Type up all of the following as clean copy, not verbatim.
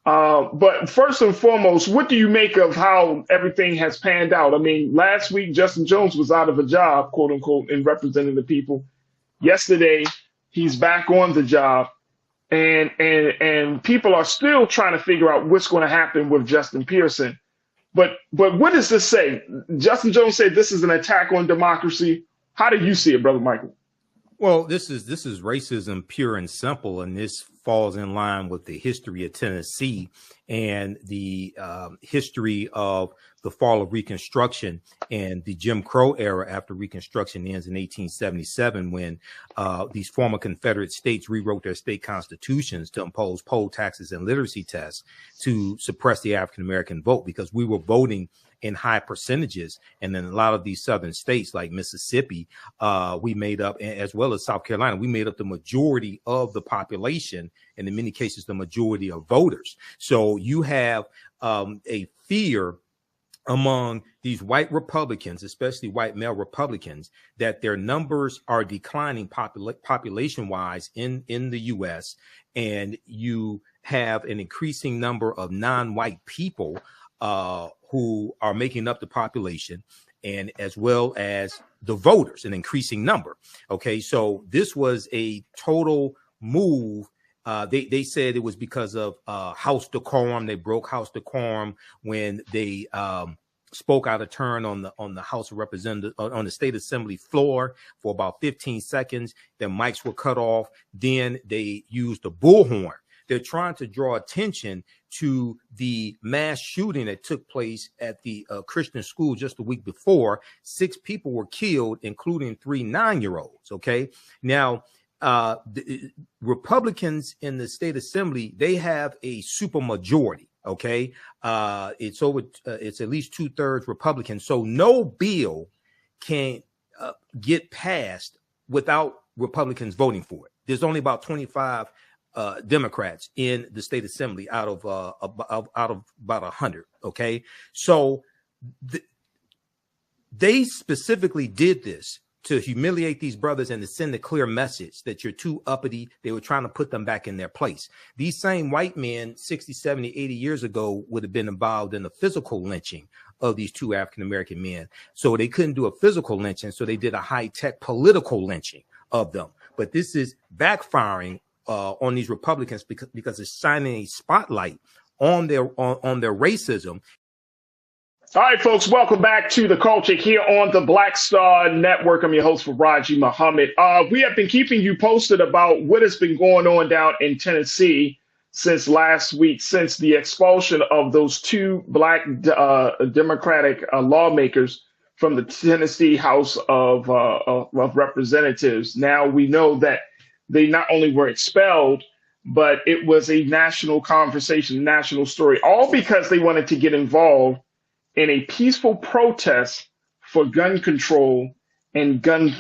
But first and foremost, what do you make of how everything has panned out? I mean, last week Justin Jones was out of a job, quote unquote, in representing the people. Yesterday, he's back on the job, and people are still trying to figure out what's going to happen with Justin Pearson. But what does this say? Justin Jones said this is an attack on democracy. How do you see it, Brother Michael? Well, this is racism pure and simple, and this falls in line with the history of Tennessee and the history of the fall of Reconstruction and the Jim Crow era after Reconstruction ends in 1877, when these former Confederate states rewrote their state constitutions to impose poll taxes and literacy tests to suppress the African American vote, because we were voting in high percentages. And then a lot of these southern states like Mississippi, we made up, as well as South Carolina, we made up the majority of the population, and in many cases, the majority of voters. So you have a fear among these white Republicans, especially white male Republicans, that their numbers are declining population-wise in the U.S., and you have an increasing number of non-white people who are making up the population, and as well as the voters, an increasing number. Okay, so this was a total move. They said it was because of House decorum. They broke House decorum when they spoke out of turn on the House of Representatives, on the State Assembly floor for about 15 seconds. Their mics were cut off. Then they used the bullhorn. They're trying to draw attention to the mass shooting that took place at the Christian school just a week before. 6 people were killed, including 3 9-year-olds. Okay. Now, the Republicans in the state assembly, they have a super majority. Okay. It's at least 2/3 Republican. So no bill can get passed without Republicans voting for it. There's only about 25 Democrats in the state assembly out of about 100. Okay, so they specifically did this to humiliate these brothers and to send a clear message that you're too uppity. They were trying to put them back in their place. These same white men 60, 70, 80 years ago would have been involved in the physical lynching of these 2 African-American men. So they couldn't do a physical lynching, so they did a high-tech political lynching of them. But this is backfiring on these Republicans because it's shining a spotlight on their racism. All right, folks, welcome back to The Culture here on the Black Star Network. I'm your host, Farajii Muhammad. We have been keeping you posted about what has been going on down in Tennessee since last week, since the expulsion of those 2 black Democratic lawmakers from the Tennessee House of Representatives. Now we know that they not only were expelled, but it was a national conversation, national story, all because they wanted to get involved in a peaceful protest for gun control and gun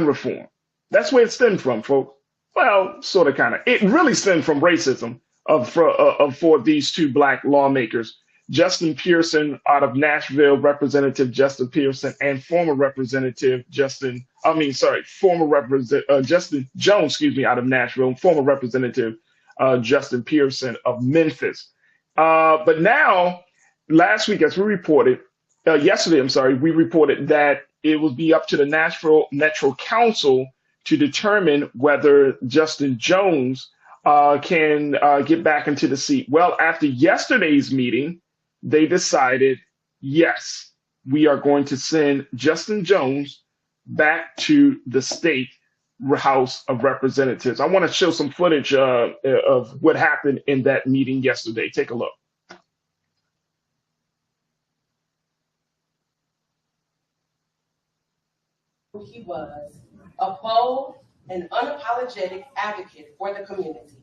reform. That's where it stemmed from, folks. Well, sort of, kind of. It really stemmed from racism for these 2 black lawmakers, Justin Pearson out of Nashville, Representative Justin Pearson, and former Representative Justin Jones, out of Nashville, former Representative Justin Pearson of Memphis. But now, last week, as we reported, yesterday, we reported that it would be up to the Nashville Metro Council to determine whether Justin Jones can get back into the seat. Well, after yesterday's meeting, they decided, yes, we are going to send Justin Jones back to the state House of Representatives. I want to show some footage of what happened in that meeting yesterday. Take a look. He was a bold and unapologetic advocate for the community.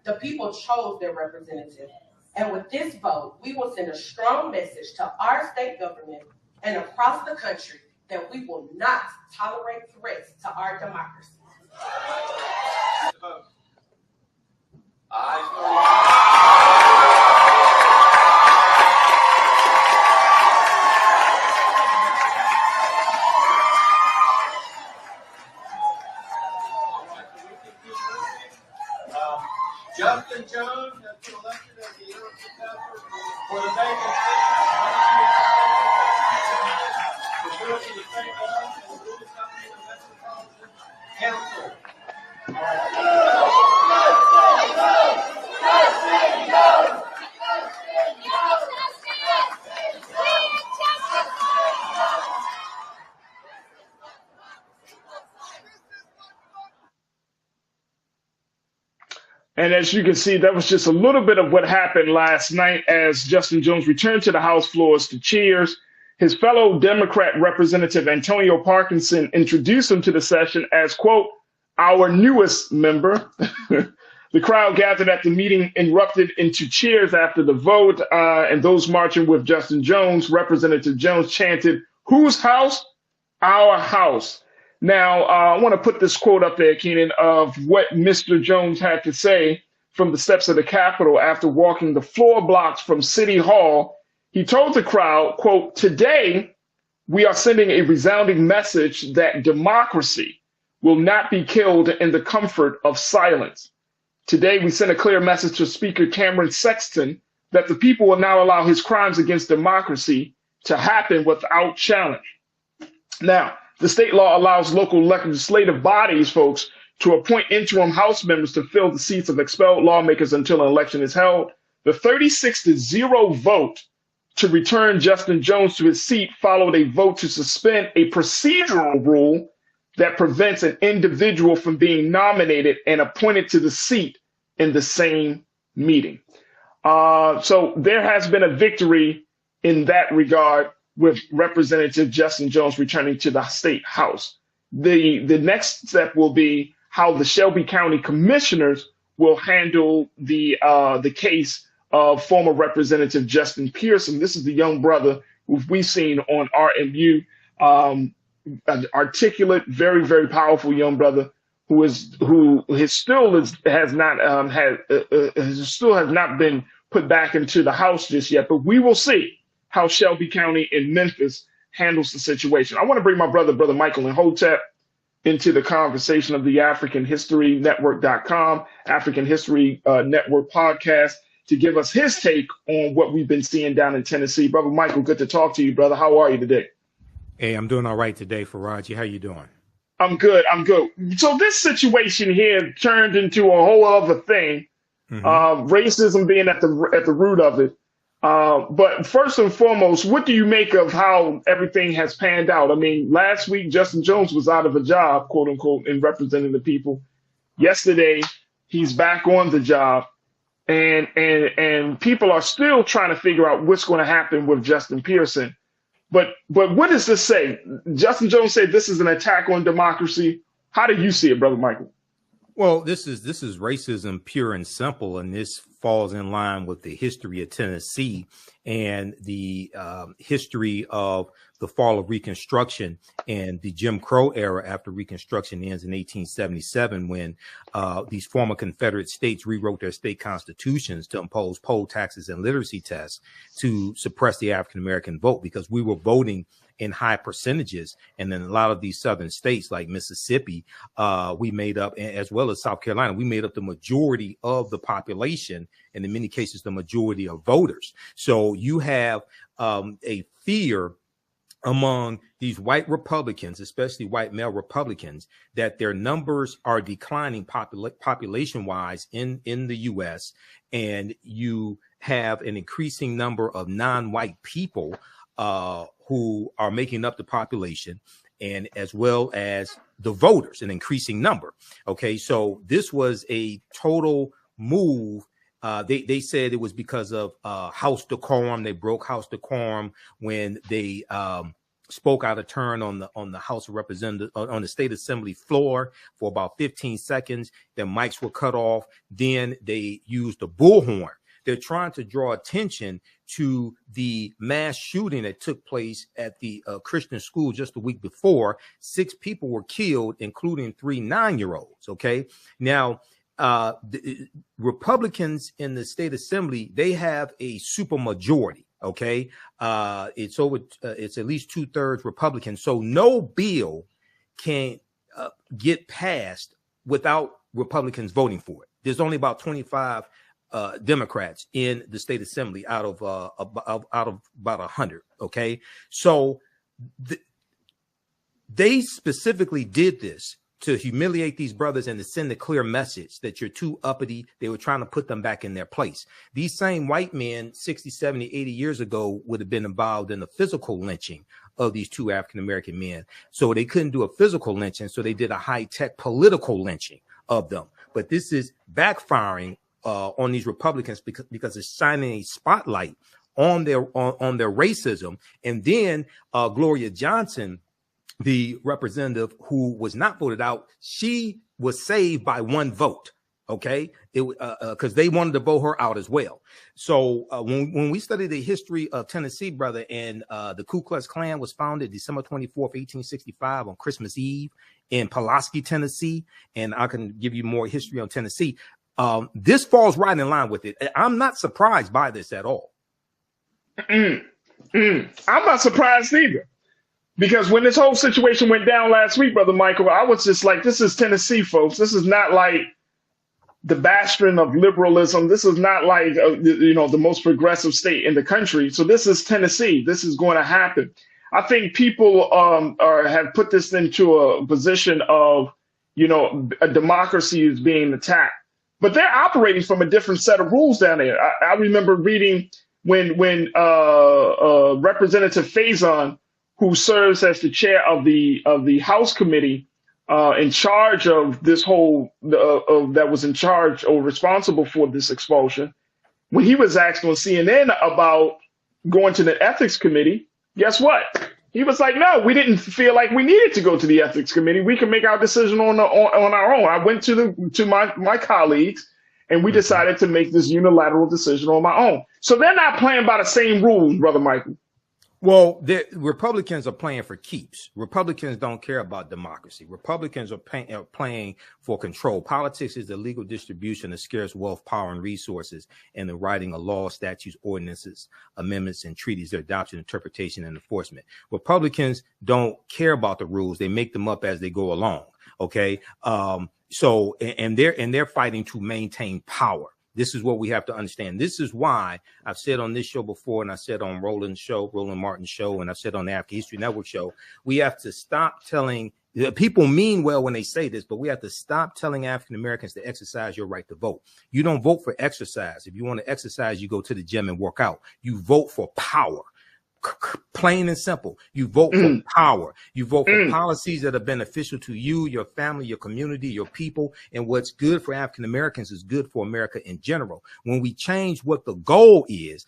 The people chose their representative. And with this vote, we will send a strong message to our state government and across the country that we will not tolerate threats to our democracy. Justin Jones has And as you can see, that was just a little bit of what happened last night as Justin Jones returned to the House floors to cheers. His fellow Democrat Representative Antonio Parkinson introduced him to the session as, quote, our newest member. The crowd gathered at the meeting erupted into cheers after the vote, and those marching with Justin Jones, Representative Jones chanted, whose house? Our house. Now, I want to put this quote up there, Keenan, of what Mr. Jones had to say from the steps of the Capitol after walking the floor blocks from City Hall. He told the crowd, quote, today we are sending a resounding message that democracy will not be killed in the comfort of silence. Today we send a clear message to Speaker Cameron Sexton that the people will now allow his crimes against democracy to happen without challenge. Now, the state law allows local legislative bodies, folks, to appoint interim House members to fill the seats of expelled lawmakers until an election is held. The 36-0 vote to return Justin Jones to his seat followed a vote to suspend a procedural rule that prevents an individual from being nominated and appointed to the seat in the same meeting. So there has been a victory in that regard with Representative Justin Jones returning to the state house. The next step will be how the Shelby County commissioners will handle the case of former Representative Justin Pearson. This is the young brother who we've seen on RMU, an articulate, very, very powerful young brother who still has not been put back into the house just yet. But we will see how Shelby County in Memphis handles the situation. I want to bring my brother Michael Imhotep, into the conversation of the African History Network.com, African History Network podcast, to give us his take on what we've been seeing down in Tennessee. Brother Michael, good to talk to you, brother. How are you today? Hey, I'm doing all right today, Farajii. How you doing? I'm good. So this situation here turned into a whole other thing, racism being at the root of it. But first and foremost, what do you make of how everything has panned out? I mean, last week, Justin Jones was out of a job, quote unquote, in representing the people. Yesterday, he's back on the job, and people are still trying to figure out what's going to happen with Justin Pearson. But what does this say? Justin Jones said this is an attack on democracy. How do you see it, Brother Michael? Well, this is racism pure and simple, and this falls in line with the history of Tennessee and the history of the fall of Reconstruction and the Jim Crow era after Reconstruction ends in 1877, when these former Confederate states rewrote their state constitutions to impose poll taxes and literacy tests to suppress the African-American vote, because we were voting in high percentages. And then a lot of these southern states like Mississippi, we made up, as well as South Carolina, we made up the majority of the population, and in many cases, the majority of voters. So you have a fear among these white Republicans, especially white male Republicans, that their numbers are declining population-wise in the U.S., and you have an increasing number of non-white people who are making up the population, and as well as the voters, an increasing number. Okay, so this was a total move. They said it was because of House decorum. They broke House decorum when they spoke out of turn on the House of Representatives, on the State Assembly floor for about 15 seconds. Their mics were cut off. Then they used the bullhorn. They're trying to draw attention to the mass shooting that took place at the Christian school just the week before. 6 people were killed, including 3 9-year-olds. Okay. Now, the Republicans in the state assembly, they have a super majority. Okay. It's at least 2/3 Republican. So no bill can get passed without Republicans voting for it. There's only about 25 Democrats in the state assembly out of about 100. Okay, so they specifically did this to humiliate these brothers and to send a clear message that you're too uppity. They were trying to put them back in their place. These same white men 60, 70, 80 years ago would have been involved in the physical lynching of these two African-American men. So they couldn't do a physical lynching, so they did a high-tech political lynching of them. But this is backfiring on these Republicans because it's shining a spotlight on their racism. And then Gloria Johnson, the representative who was not voted out, she was saved by one vote. Okay, because they wanted to vote her out as well. So when we study the history of Tennessee, brother, and the Ku Klux Klan was founded December 24th, 1865 on Christmas Eve in Pulaski, Tennessee, and I can give you more history on Tennessee. This falls right in line with it. I'm not surprised by this at all. I'm not surprised either. Because when this whole situation went down last week, Brother Michael, I was just like, this is Tennessee, folks. This is not like the bastion of liberalism. This is not like, the most progressive state in the country. So this is Tennessee. This is going to happen. I think people have put this into a position of, a democracy is being attacked. But they're operating from a different set of rules down there. I remember reading when Representative Faison, who serves as the chair of the House committee in charge of this whole, that was in charge or responsible for this expulsion, when he was asked on CNN about going to the ethics committee, guess what? He was like, no, we didn't feel like we needed to go to the ethics committee. We can make our decision on our own. I went to my colleagues, and we decided to make this unilateral decision on my own. So they're not playing by the same rules, Brother Michael. Well, the Republicans are playing for keeps. Republicans don't care about democracy. Republicans are playing for control. Politics is the legal distribution of scarce wealth, power, and resources, and the writing of laws, statutes, ordinances, amendments, and treaties, their adoption, interpretation, and enforcement. Republicans don't care about the rules. They make them up as they go along. Okay. So they're fighting to maintain power. This is what we have to understand. This is why I've said on this show before, and I said on Roland Martin's show, and I've said on the African History Network show, we have to stop telling people mean well when they say this, but we have to stop telling African Americans to exercise your right to vote. You don't vote for exercise. If you want to exercise, you go to the gym and work out. You vote for power. Plain and simple. You vote for power. You vote for policies that are beneficial to you, your family, your community, your people. And what's good for African Americans is good for America in general. When we change what the goal is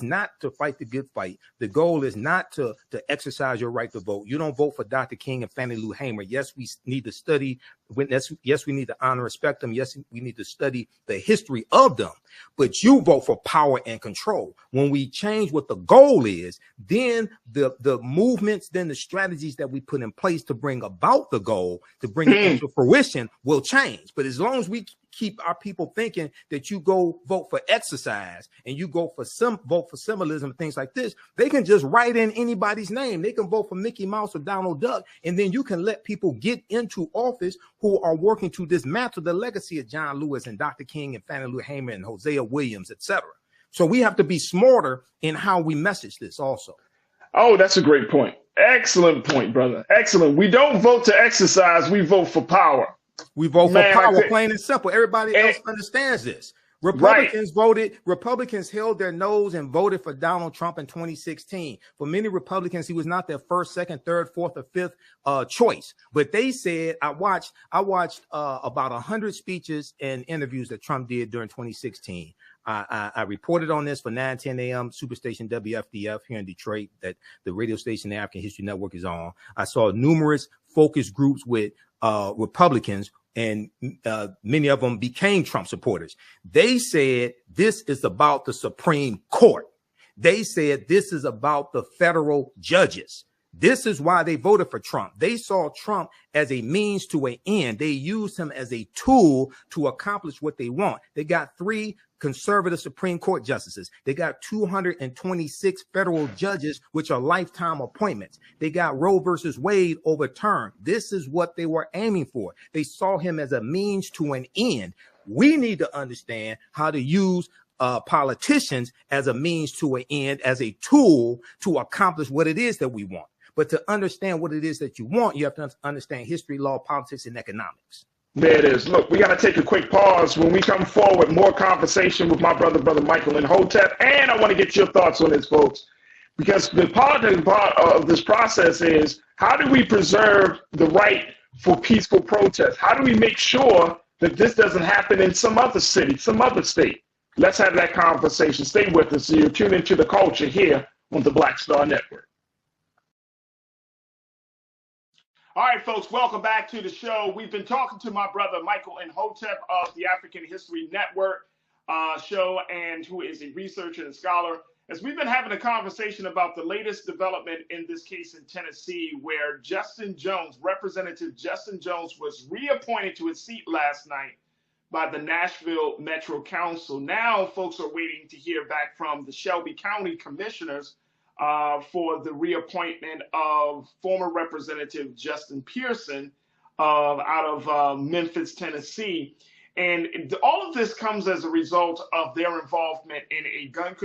not to fight the good fight. The goal is not to exercise your right to vote. You don't vote for Dr. King and Fannie Lou Hamer. Yes, we need to study. Yes, we need to honor, respect them. Yes, we need to study the history of them. But you vote for power and control. When we change what the goal is, then the movements, then the strategies that we put in place to bring about the goal, to bring it into fruition, will change. But as long as we keep our people thinking that you go vote for exercise and you go for vote for symbolism and things like this, they can just write in anybody's name. They can vote for Mickey Mouse or Donald Duck, and then you can let people get into office who are working to dismantle the legacy of John Lewis and Dr. King and Fannie Lou Hamer and Hosea Williams, etc. So we have to be smarter in how we message this also. Oh, that's a great point. Excellent point, brother. Excellent. We don't vote to exercise. We vote for power. We vote for power, plain and simple. Everybody else understands this. Republicans held their nose and voted for Donald Trump in 2016. For many Republicans, he was not their first, second, third, fourth, or fifth choice. But they said, I watched about 100 speeches and interviews that Trump did during 2016. I reported on this for 9:10 a.m. Superstation WFDF here in Detroit, that the radio station, the African History Network, is on. I saw numerous focus groups with Republicans, and many of them became Trump supporters. They said this is about the Supreme Court. They said this is about the federal judges. This is why they voted for Trump. They saw Trump as a means to an end. They used him as a tool to accomplish what they want. They got 3 conservative Supreme Court justices. They got 226 federal judges, which are lifetime appointments. They got Roe versus Wade overturned. This is what they were aiming for. They saw him as a means to an end. We need to understand how to use politicians as a means to an end, as a tool to accomplish what it is that we want. But to understand what it is that you want, you have to understand history, law, politics, and economics. There it is. Look, we got to take a quick pause. When we come forward, more conversation with my brother Michael Imhotep. And I want to get your thoughts on this, folks, because the politics part of this process is, how do we preserve the right for peaceful protest? How do we make sure that this doesn't happen in some other city, some other state? Let's have that conversation. Stay with us. So you're tuned into The Culture here on the Black Star Network. All right, folks, welcome back to the show. We've been talking to my brother Michael Imhotep of the African History Network show, and who is a researcher and scholar, as we've been having a conversation about the latest development in this case in Tennessee, where Representative Justin Jones was reappointed to his seat last night by the Nashville Metro Council. Now, folks are waiting to hear back from the Shelby County commissioners for the reappointment of former Representative Justin Pearson out of Memphis, Tennessee. And all of this comes as a result of their involvement in a gun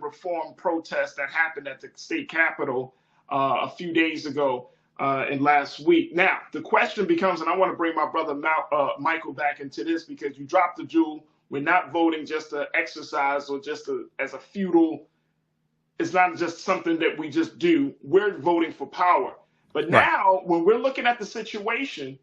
reform protest that happened at the state capitol a few days ago and last week. Now, the question becomes, and I want to bring my brother Michael back into this, because you dropped the jewel. We're not voting just to exercise or just as a feudal. It's not just something that we just do. We're voting for power. But now, when we're looking at the situation,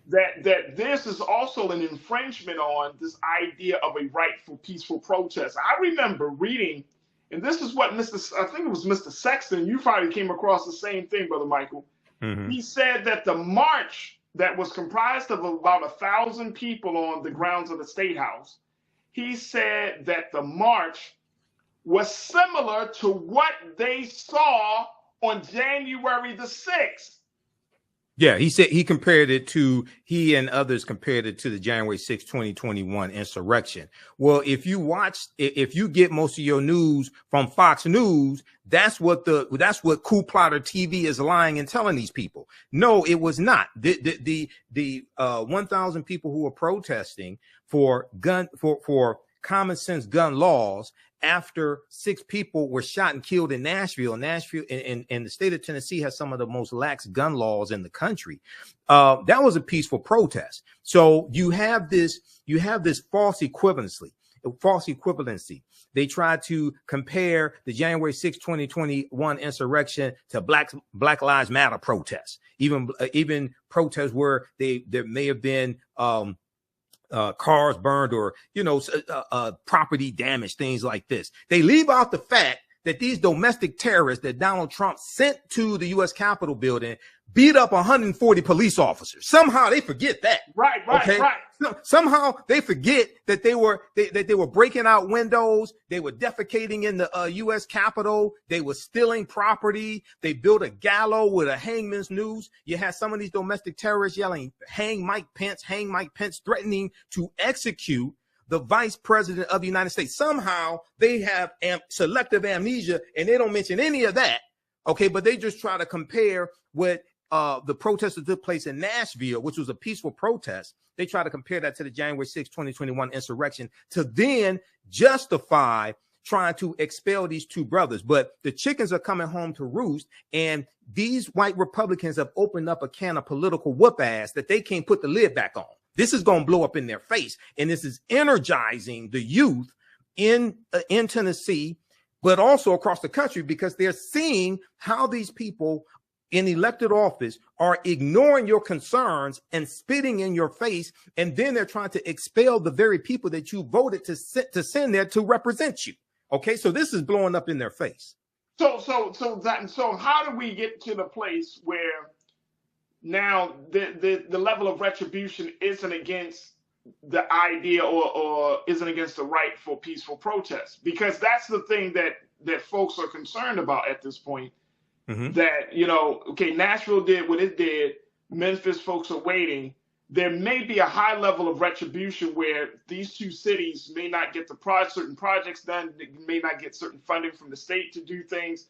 that this is also an infringement on this idea of a right for peaceful protest. I remember reading, and this is what I think it was Mr. Sexton, you probably came across the same thing, Brother Michael. Mm-hmm. He said that the march that was comprised of about 1,000 people on the grounds of the State House, he said that the march was similar to what they saw on January the 6th. Yeah, he and others compared it to the January 6, 2021 insurrection. Well, if you get most of your news from Fox News, that's what Coup Plotter TV is lying and telling these people. No, it was not. The 1,000 people who were protesting for common sense gun laws after 6 people were shot and killed in Nashville. Nashville and the state of Tennessee has some of the most lax gun laws in the country. That was a peaceful protest. So you have this false equivalency. They tried to compare the January 6, 2021 insurrection to Black Lives Matter protests, even protests where there may have been cars burned or, property damage, things like this. They leave out the fact that these domestic terrorists that Donald Trump sent to the U.S. Capitol building beat up 140 police officers. Somehow they forget that. Right. Somehow they forget that they were breaking out windows. They were defecating in the U.S. Capitol. They were stealing property. They built a gallows with a hangman's noose. You had some of these domestic terrorists yelling, hang Mike Pence, threatening to execute the vice president of the United States. Somehow they have selective amnesia and they don't mention any of that. Okay, but they just try to compare what the protest that took place in Nashville, which was a peaceful protest. They try to compare that to the January 6, 2021 insurrection to then justify trying to expel these 2 brothers. But the chickens are coming home to roost, and these white Republicans have opened up a can of political whoop ass that they can't put the lid back on. This is going to blow up in their face, and this is energizing the youth in Tennessee, but also across the country, because they're seeing how these people in elected office are ignoring your concerns and spitting in your face, and then they're trying to expel the very people that you voted to send there to represent you. Okay, so this is blowing up in their face. So how do we get to the place where now the level of retribution isn't against the idea or isn't against the right for peaceful protest? Because that's the thing that folks are concerned about at this point. Mm-hmm. That, Nashville did what it did. Memphis folks are waiting. There may be a high level of retribution where these 2 cities may not get certain projects done. They may not get certain funding from the state to do things.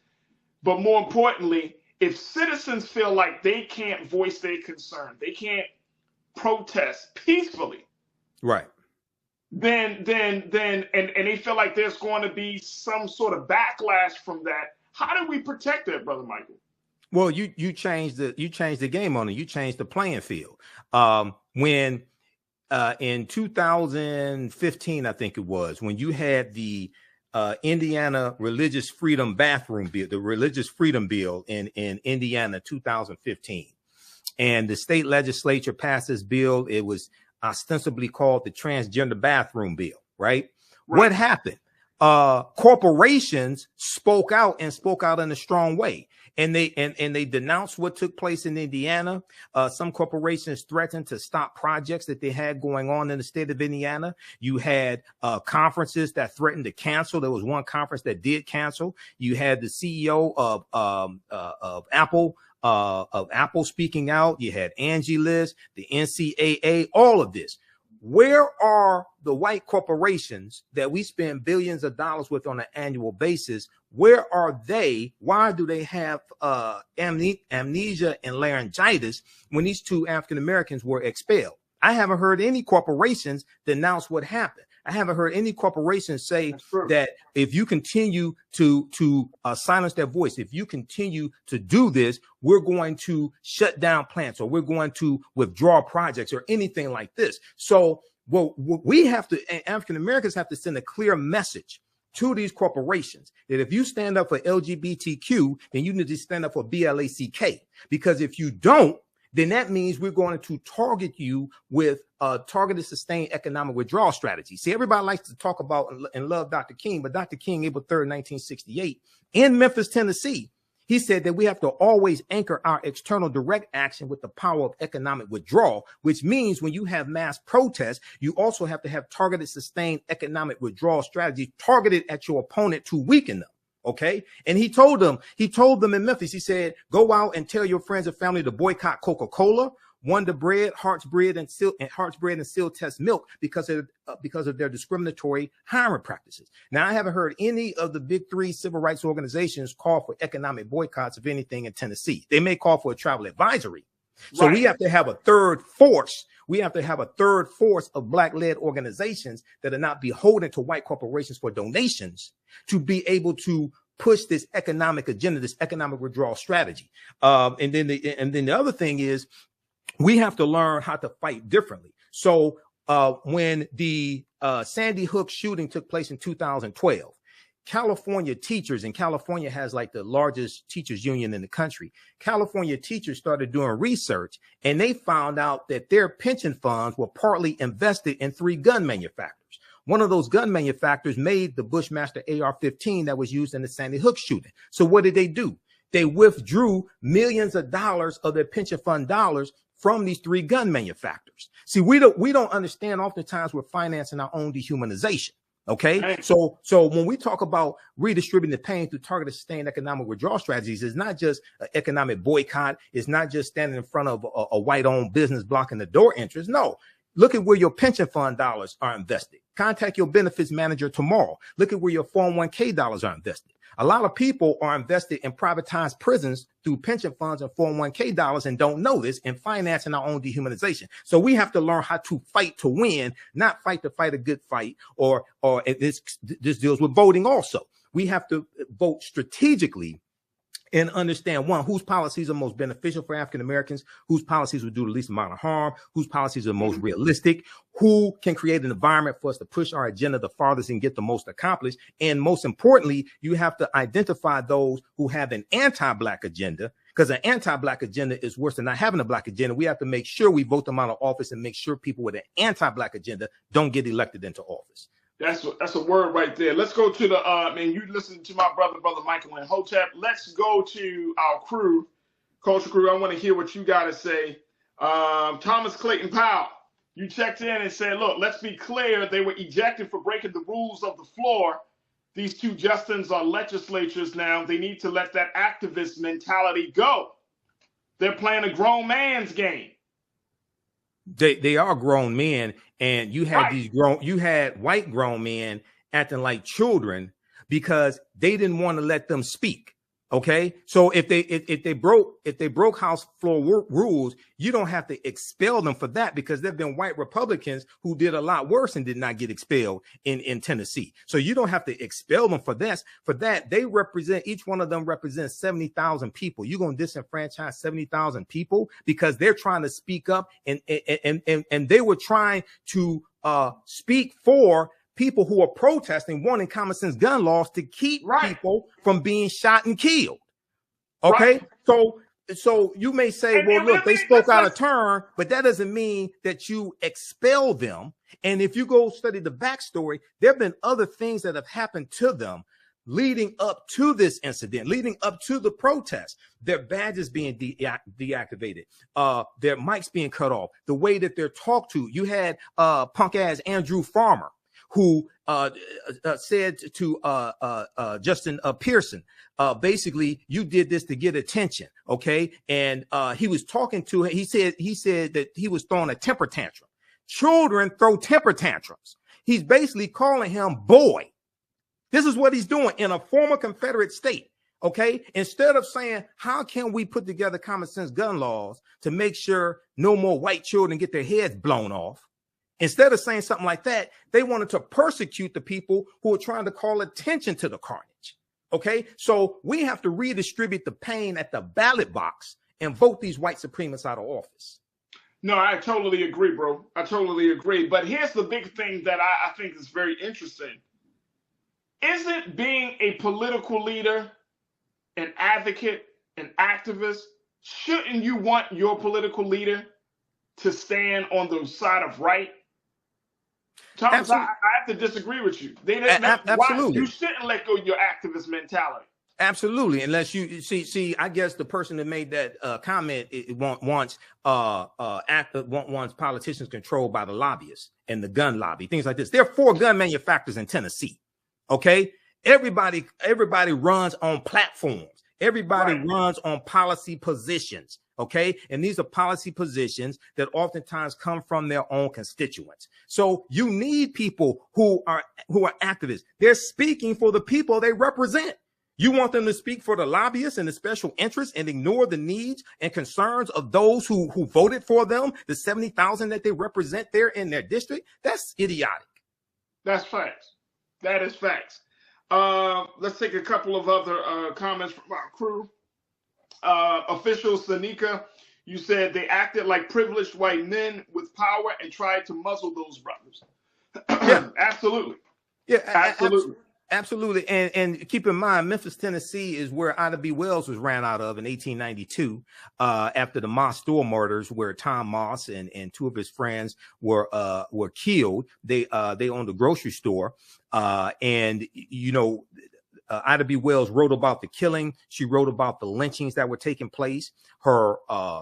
But more importantly, if citizens feel like they can't voice their concern, they can't protest peacefully, Right. then and they feel like there's going to be some sort of backlash from that. How do we protect that, Brother Michael? Well, you changed the game on it. You changed the playing field. When in 2015, I think it was, when you had the Indiana Religious Freedom Bathroom Bill, the Religious Freedom Bill in Indiana, 2015, and the state legislature passed this bill. It was ostensibly called the Transgender Bathroom Bill, right? What happened? Corporations spoke out in a strong way. And they denounced what took place in Indiana. Some corporations threatened to stop projects that they had going on in the state of Indiana. You had conferences that threatened to cancel. There was one conference that did cancel. You had the CEO of Apple speaking out. You had Angie Liz, the NCAA, all of this. Where are the white corporations that we spend billions of dollars with on an annual basis? Where are they? Why do they have amnesia and laryngitis when these two African Americans were expelled? I haven't heard any corporations denounce what happened. I haven't heard any corporations say that if you continue to silence their voice, if you continue to do this, we're going to shut down plants or we're going to withdraw projects or anything like this. So what we have to, African Americans have to send a clear message to these corporations that if you stand up for LGBTQ, then you need to stand up for BLACK, because if you don't, then that means we're going to target you with targeted sustained economic withdrawal strategy. See, everybody likes to talk about and love Dr. King, but Dr. King, April 3rd, 1968, in Memphis, Tennessee, he said that we have to always anchor our external direct action with the power of economic withdrawal, which means when you have mass protests, you also have to have targeted sustained economic withdrawal strategy targeted at your opponent to weaken them. Okay. And he told them in Memphis, he said, go out and tell your friends and family to boycott Coca-Cola, Wonder Bread, Heart's Bread and Seal Test Milk because of their discriminatory hiring practices. Now, I haven't heard any of the big three civil rights organizations call for economic boycotts of anything in Tennessee. They may call for a travel advisory. So we have to have a third force. We have to have a third force of Black-led organizations that are not beholden to white corporations for donations to be able to push this economic agenda, this economic withdrawal strategy. And then the other thing is we have to learn how to fight differently. So when the Sandy Hook shooting took place in 2012, California teachers, and California has like the largest teachers union in the country. California teachers started doing research and they found out that their pension funds were partly invested in 3 gun manufacturers. One of those gun manufacturers made the Bushmaster AR-15 that was used in the Sandy Hook shooting. So what did they do? They withdrew millions of dollars of their pension fund dollars from these 3 gun manufacturers. See, we don't understand. Oftentimes we're financing our own dehumanization. Okay, so when we talk about redistributing the pain through targeted sustained economic withdrawal strategies, it's not just an economic boycott. It's not just standing in front of a white-owned business blocking the door entrance. No, look at where your pension fund dollars are invested. Contact your benefits manager tomorrow. Look at where your 401k dollars are invested. A lot of people are invested in privatized prisons through pension funds and 401k dollars and don't know this, and financing our own dehumanization. So we have to learn how to fight to win, not fight to fight a good fight, or this deals with voting also. We have to vote strategically and understand, one, whose policies are most beneficial for African Americans, whose policies will do the least amount of harm, whose policies are most realistic, who can create an environment for us to push our agenda the farthest and get the most accomplished. And most importantly, you have to identify those who have an anti-Black agenda, because an anti-Black agenda is worse than not having a Black agenda. We have to make sure we vote them out of office and make sure people with an anti-Black agenda don't get elected into office. That's a word right there. Let's go to the and you listen to my brother Michael Imhotep. Let's go to our crew, culture crew. I want to hear what you got to say. Thomas Clayton Powell, you checked in and said, look, let's be clear. They were ejected for breaking the rules of the floor. These 2 Justins are legislatures now. They need to let that activist mentality go. They're playing a grown man's game. They are grown men, and you had you had white grown men acting like children because they didn't want to let them speak. Okay, so if they broke House floor rules, you don't have to expel them for that, because there've been white Republicans who did a lot worse and did not get expelled in Tennessee. So you don't have to expel them for this. For that, they represent, each one of them represents 70,000 people. You're gonna disenfranchise 70,000 people because they're trying to speak up, and they were trying to speak for people who are protesting, wanting common sense gun laws to keep people from being shot and killed. Okay, so you may say, well, look, they spoke out of turn, but that doesn't mean that you expel them. And if you go study the backstory, there have been other things that have happened to them leading up to this incident, leading up to the protest. Their badges being deactivated, their mics being cut off, the way that they're talked to. You had punk ass Andrew Farmer, who said to Justin Pearson, basically, you did this to get attention, okay? And he was talking to him. He said that he was throwing a temper tantrum. Children throw temper tantrums. He's basically calling him boy. This is what he's doing in a former Confederate state, okay? Instead of saying, how can we put together common sense gun laws to make sure no more white children get their heads blown off? Instead of saying something like that, they wanted to persecute the people who are trying to call attention to the carnage. Okay, so we have to redistribute the pain at the ballot box and vote these white supremacists out of office. No, I totally agree, bro. I totally agree. But here's the big thing that I think is very interesting. Isn't being a political leader, an advocate, an activist, shouldn't you want your political leader to stand on the side of right? Thomas, I have to disagree with you. Absolutely. You shouldn't let go of your activist mentality. Absolutely, unless you see. I guess the person that made that comment wants politicians controlled by the lobbyists and the gun lobby, things like this. There are 4 gun manufacturers in Tennessee. Okay, everybody runs on platforms. Everybody runs on policy positions. Okay, and these are policy positions that oftentimes come from their own constituents. So you need people who are activists. They're speaking for the people they represent. You want them to speak for the lobbyists and the special interests and ignore the needs and concerns of those who voted for them, the 70,000 that they represent there in their district? That's idiotic. That's facts. That is facts. Let's take a couple of other comments from our crew. Official Sanika, you said they acted like privileged white men with power and tried to muzzle those brothers. Yeah. Absolutely. Yeah, absolutely. Absolutely. And keep in mind, Memphis, Tennessee is where Ida B. Wells was ran out of in 1892 after the Moss Store murders, where Tom Moss and 2 of his friends were killed. They owned a grocery store. And, you know, Ida B. Wells wrote about the killing. She wrote about the lynchings that were taking place. Her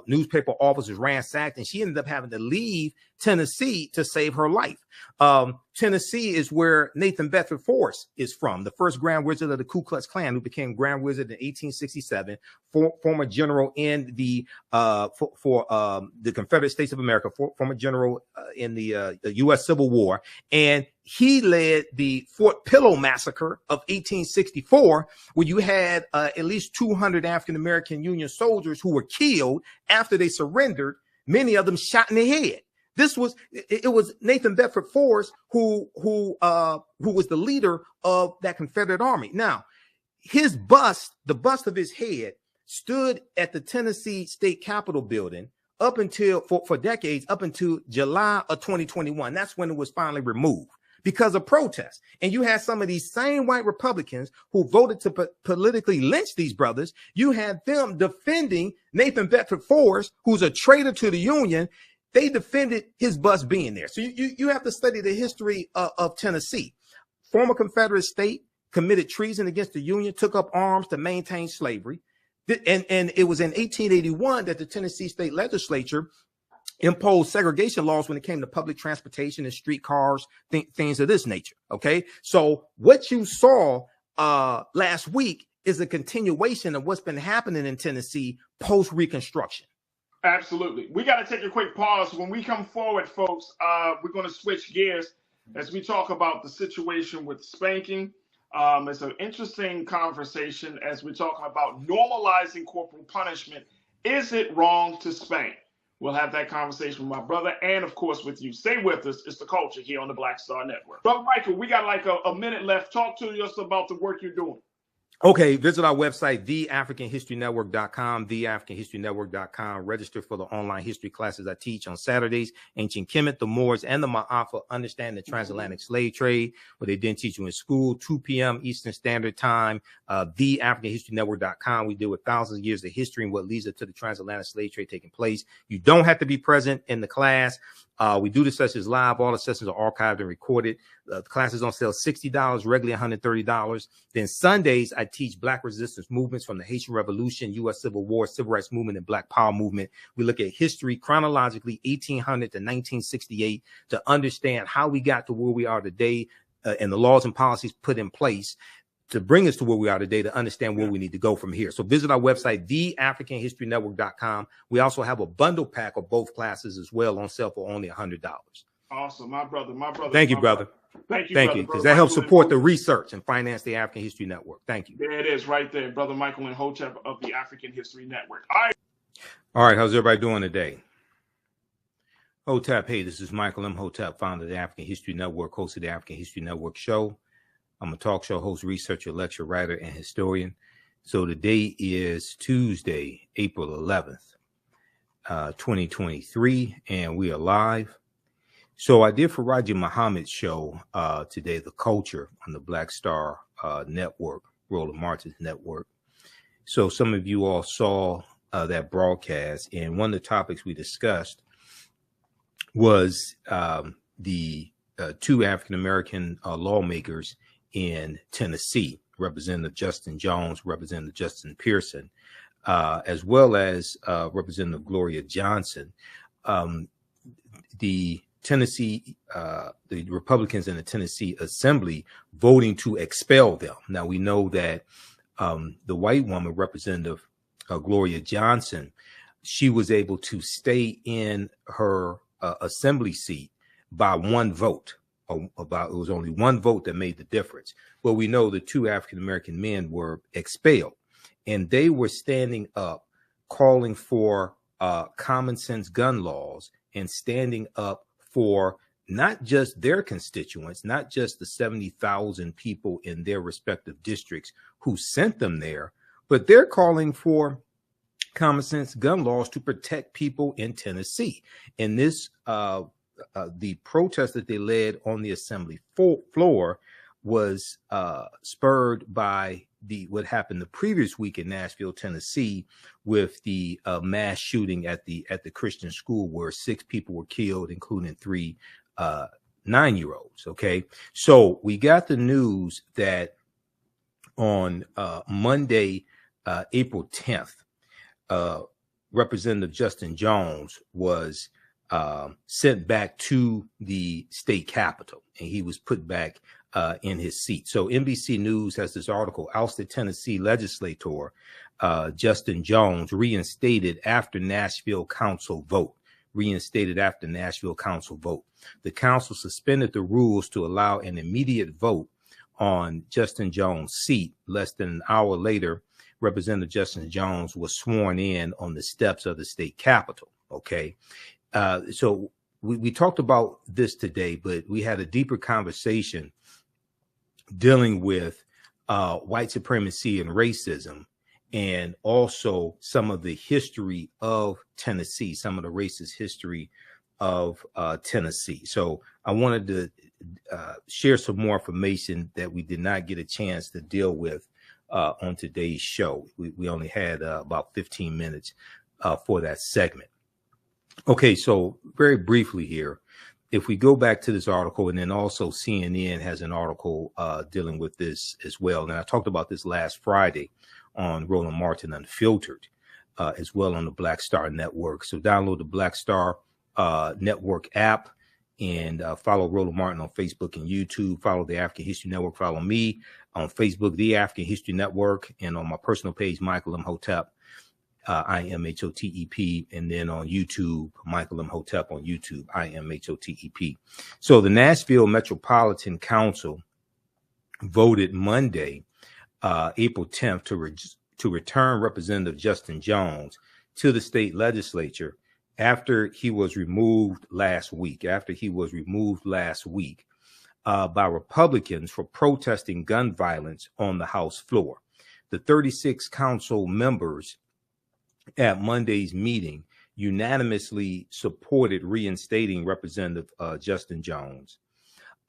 newspaper office was ransacked, and she ended up having to leave Tennessee to save her life. Tennessee is where Nathan Bedford Forrest is from, the first Grand Wizard of the Ku Klux Klan, who became Grand Wizard in 1867, former general in the the Confederate States of America, former general in the U.S. Civil War, and he led the Fort Pillow massacre of 1864, where you had at least 200 African-American Union soldiers who were killed after they surrendered, many of them shot in the head. It was Nathan Bedford Forrest who was the leader of that Confederate army. Now, his bust, the bust of his head, stood at the Tennessee State Capitol building up until for decades, up until July of 2021. That's when it was finally removed because of protests. And you had some of these same white Republicans who voted to politically lynch these brothers. You had them defending Nathan Bedford Forrest, who's a traitor to the Union. They defended his bust being there. So you have to study the history of Tennessee. Former Confederate state, committed treason against the Union, took up arms to maintain slavery. And it was in 1881 that the Tennessee state legislature imposed segregation laws when it came to public transportation and streetcars, things of this nature. Okay, so what you saw last week is a continuation of what's been happening in Tennessee post Reconstruction. Absolutely. We got to take a quick pause. When we come forward, folks, we're going to switch gears as we talk about the situation with spanking. It's an interesting conversation as we're talking about normalizing corporal punishment. Is it wrong to spank? We'll have that conversation with my brother and, of course, with you. Stay with us. It's the culture here on the Black Star Network. Brother Michael, we got like a minute left. Talk to us about the work you're doing. Okay, visit our website, theafricanhistorynetwork.com, theafricanhistorynetwork.com. Register for the online history classes I teach on Saturdays, Ancient Kemet, the Moors, and the Ma'afa, Understanding the Transatlantic Slave Trade, where they didn't teach you in school, 2 p.m. Eastern Standard Time, theafricanhistorynetwork.com. We deal with thousands of years of history and what leads up to the transatlantic slave trade taking place. You don't have to be present in the class. We do the sessions live. All the sessions are archived and recorded. The class is on sale $60, regularly $130. Then Sundays, I teach Black resistance movements from the Haitian Revolution, U.S. Civil War, Civil Rights Movement, and Black Power Movement. We look at history chronologically, 1800 to 1968, to understand how we got to where we are today and the laws and policies put in place to bring us to where we are today, to understand where we need to go from here. So visit our website, theafricanhistorynetwork.com. We also have a bundle pack of both classes as well on sale for only $100. Awesome. My brother. Thank you, brother. Thank you, because that helps support the research and finance the African History Network. Thank you. There it is right there, Brother Michael Imhotep of the African History Network. All right, how's everybody doing today? Hotep, hey, this is Michael Imhotep, founder of the African History Network, host of the African History Network show. I'm a talk show host, researcher, lecturer, writer, and historian. So today is Tuesday, April 11th, 2023, and we are live. So I did Farajii Muhammad's show today, The Culture, on the Black Star Network, Roland Martin's network. So some of you all saw that broadcast, and one of the topics we discussed was the two African-American lawmakers in Tennessee, Representative Justin Jones, Representative Justin Pearson, as well as Representative Gloria Johnson. The Republicans in the Tennessee Assembly voting to expel them. Now, we know that the white woman, Representative Gloria Johnson, she was able to stay in her assembly seat by one vote. It was only one vote that made the difference. Well, we know the two African-American men were expelled, and they were standing up calling for common sense gun laws and standing up for not just their constituents, not just the 70,000 people in their respective districts who sent them there, but they're calling for common sense gun laws to protect people in Tennessee. And this, the protest that they led on the assembly floor was spurred by what happened the previous week in Nashville, Tennessee, with the mass shooting at the Christian school where 6 people were killed, including 3 9-year-olds. Okay, so we got the news that on Monday, April 10th, Representative Justin Jones was sent back to the state capitol, and he was put back in his seat. So NBC News has this article: ousted Tennessee legislator Justin Jones reinstated after Nashville council vote. The council suspended the rules to allow an immediate vote on Justin Jones' seat. Less than an hour later, Representative Justin Jones was sworn in on the steps of the state capitol. Okay. So we talked about this today, but we had a deeper conversation dealing with white supremacy and racism, and also some of the history of Tennessee, some of the racist history of Tennessee. So I wanted to share some more information that we did not get a chance to deal with on today's show. We only had about 15 minutes for that segment. Okay, so very briefly here, if we go back to this article, and then also CNN has an article dealing with this as well. And I talked about this last Friday on Roland Martin Unfiltered, as well on the Black Star Network. So download the Black Star Network app and follow Roland Martin on Facebook and YouTube. Follow the African History Network. Follow me on Facebook, the African History Network, and on my personal page, Michael Imhotep. IMHOTEP, and then on YouTube, Michael Imhotep on YouTube, IMHOTEP. So the Nashville Metropolitan Council voted Monday, April 10th, to return Representative Justin Jones to the state legislature after he was removed last week. By Republicans for protesting gun violence on the House floor. The 36 council members at Monday's meeting unanimously supported reinstating Representative Justin Jones.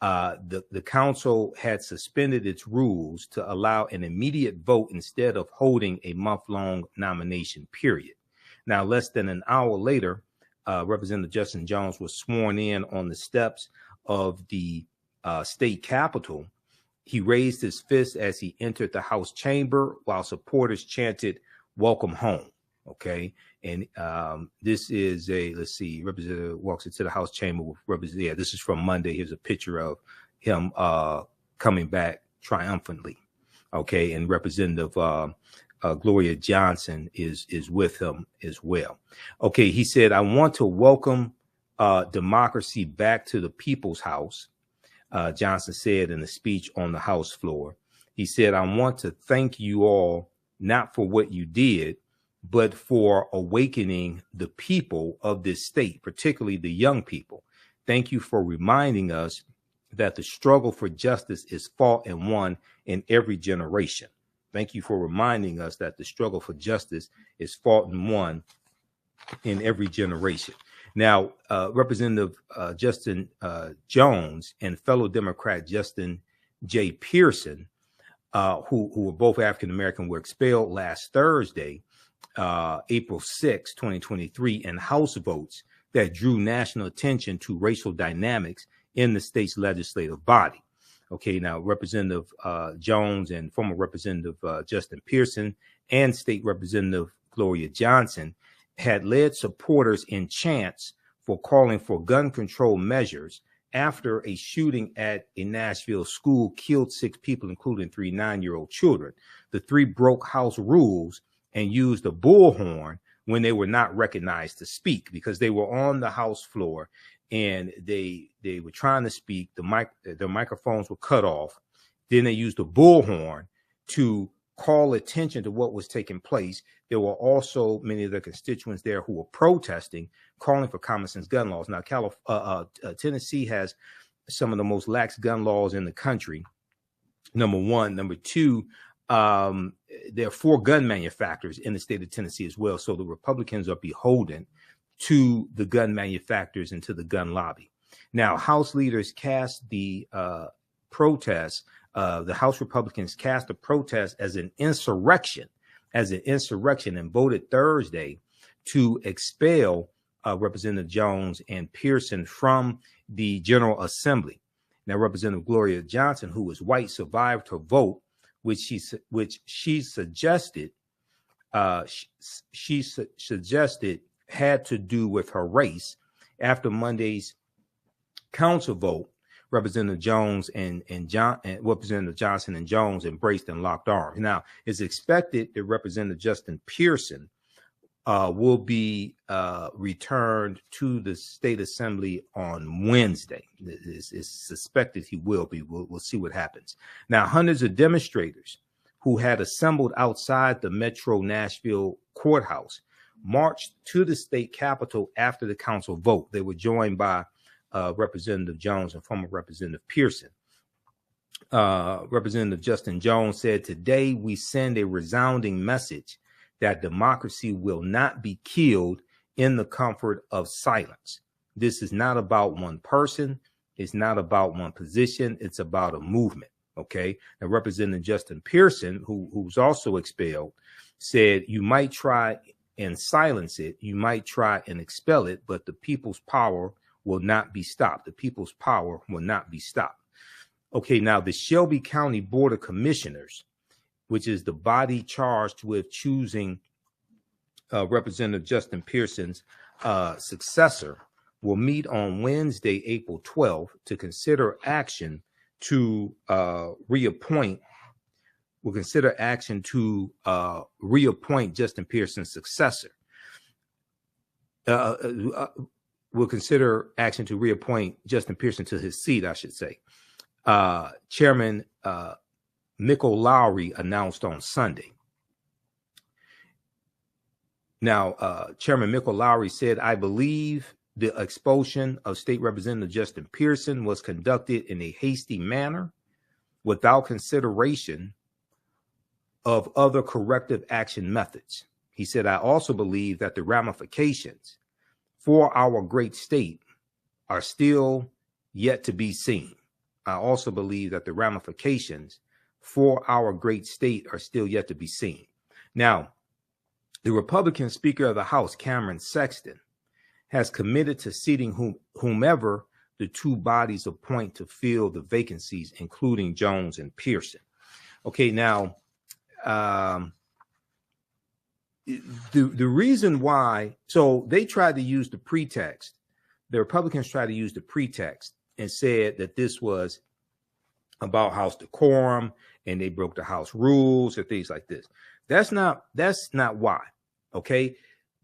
The council had suspended its rules to allow an immediate vote instead of holding a month-long nomination period. Now, less than an hour later, Representative Justin Jones was sworn in on the steps of the state capitol. He raised his fist as he entered the House chamber while supporters chanted, "Welcome home." Okay. And this is let's see, Representative walks into the House chamber with Representative. Yeah, this is from Monday. Here's a picture of him coming back triumphantly. Okay. And Representative Gloria Johnson is with him as well. Okay. He said, "I want to welcome democracy back to the people's house," Johnson said in a speech on the House floor. He said, "I want to thank you all, not for what you did, but for awakening the people of this state, particularly the young people. Thank you for reminding us that the struggle for justice is fought and won in every generation. Thank you for reminding us that the struggle for justice is fought and won in every generation." Now, Representative Justin Jones and fellow Democrat Justin J. Pearson, who were both African-American, were expelled last Thursday, April 6, 2023, in House votes that drew national attention to racial dynamics in the state's legislative body. Okay, now Representative Jones and former Representative Justin Pearson and State Representative Gloria Johnson had led supporters in chants for calling for gun control measures after a shooting at a Nashville school killed 6 people, including 3 9-year-old children. The 3 broke House rules and used a bullhorn when they were not recognized to speak, because they were on the House floor and they were trying to speak. Their microphones were cut off. Then they used a bullhorn to call attention to what was taking place. There were also many of their constituents there who were protesting, calling for common sense gun laws. Now, Tennessee has some of the most lax gun laws in the country, number one. Number two, there are 4 gun manufacturers in the state of Tennessee as well. So the Republicans are beholden to the gun manufacturers and to the gun lobby. Now, House leaders cast the protest. The House Republicans cast the protest as an insurrection, and voted Thursday to expel Representative Jones and Pearson from the General Assembly. Now, Representative Gloria Johnson, who was white, survived her vote, which she suggested had to do with her race. After Monday's council vote, Representative Jones and Representative Johnson and Jones embraced and locked arms. Now, it's expected that Representative Justin Pearson will be returned to the state assembly on Wednesday. It's suspected he will be. We'll see what happens. Now, hundreds of demonstrators who had assembled outside the Metro Nashville courthouse marched to the state capitol after the council vote. They were joined by Representative Jones and former Representative Pearson. Representative Justin Jones said, "Today we send a resounding message that democracy will not be killed in the comfort of silence. This is not about one person. It's not about one position. It's about a movement." Okay. Now, Representative Justin Pearson, who's also expelled, said, "You might try and silence it. You might try and expel it, but the people's power will not be stopped. The people's power will not be stopped." Okay, now the Shelby County Board of Commissioners, which is the body charged with choosing Representative Justin Pearson's successor, will meet on Wednesday, April 12th, to consider action to reappoint. Will consider action to reappoint Justin Pearson's successor. Will consider action to reappoint Justin Pearson to his seat, I should say. Chairman Michael Lowry announced on Sunday. Now, Chairman Michael Lowry said, "I believe the expulsion of State Representative Justin Pearson was conducted in a hasty manner without consideration of other corrective action methods." He said, "I also believe that the ramifications for our great state are still yet to be seen. I also believe that the ramifications for our great state are still yet to be seen." Now, the Republican Speaker of the House, Cameron Sexton, has committed to seating whomever the two bodies appoint to fill the vacancies, including Jones and Pearson. Okay, now, the reason why, so they tried to use the pretext, the Republicans tried to use the pretext and said that this was about House decorum and they broke the House rules and things like this. That's not why. Okay.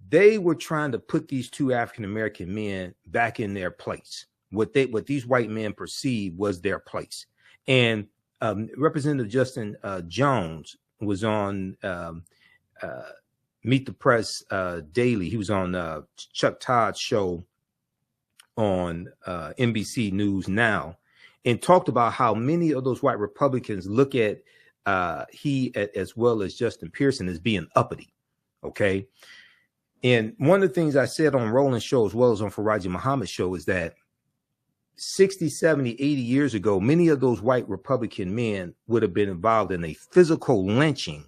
They were trying to put these two African-American men back in their place. What these white men perceived was their place. And Representative Justin Jones was on Meet the Press Daily. He was on Chuck Todd's show on NBC News Now, and talked about how many of those white Republicans look at as well as Justin Pearson as being uppity. Okay. And one of the things I said on Roland's show, as well as on Farajii Muhammad's show, is that 60, 70, 80 years ago, many of those white Republican men would have been involved in a physical lynching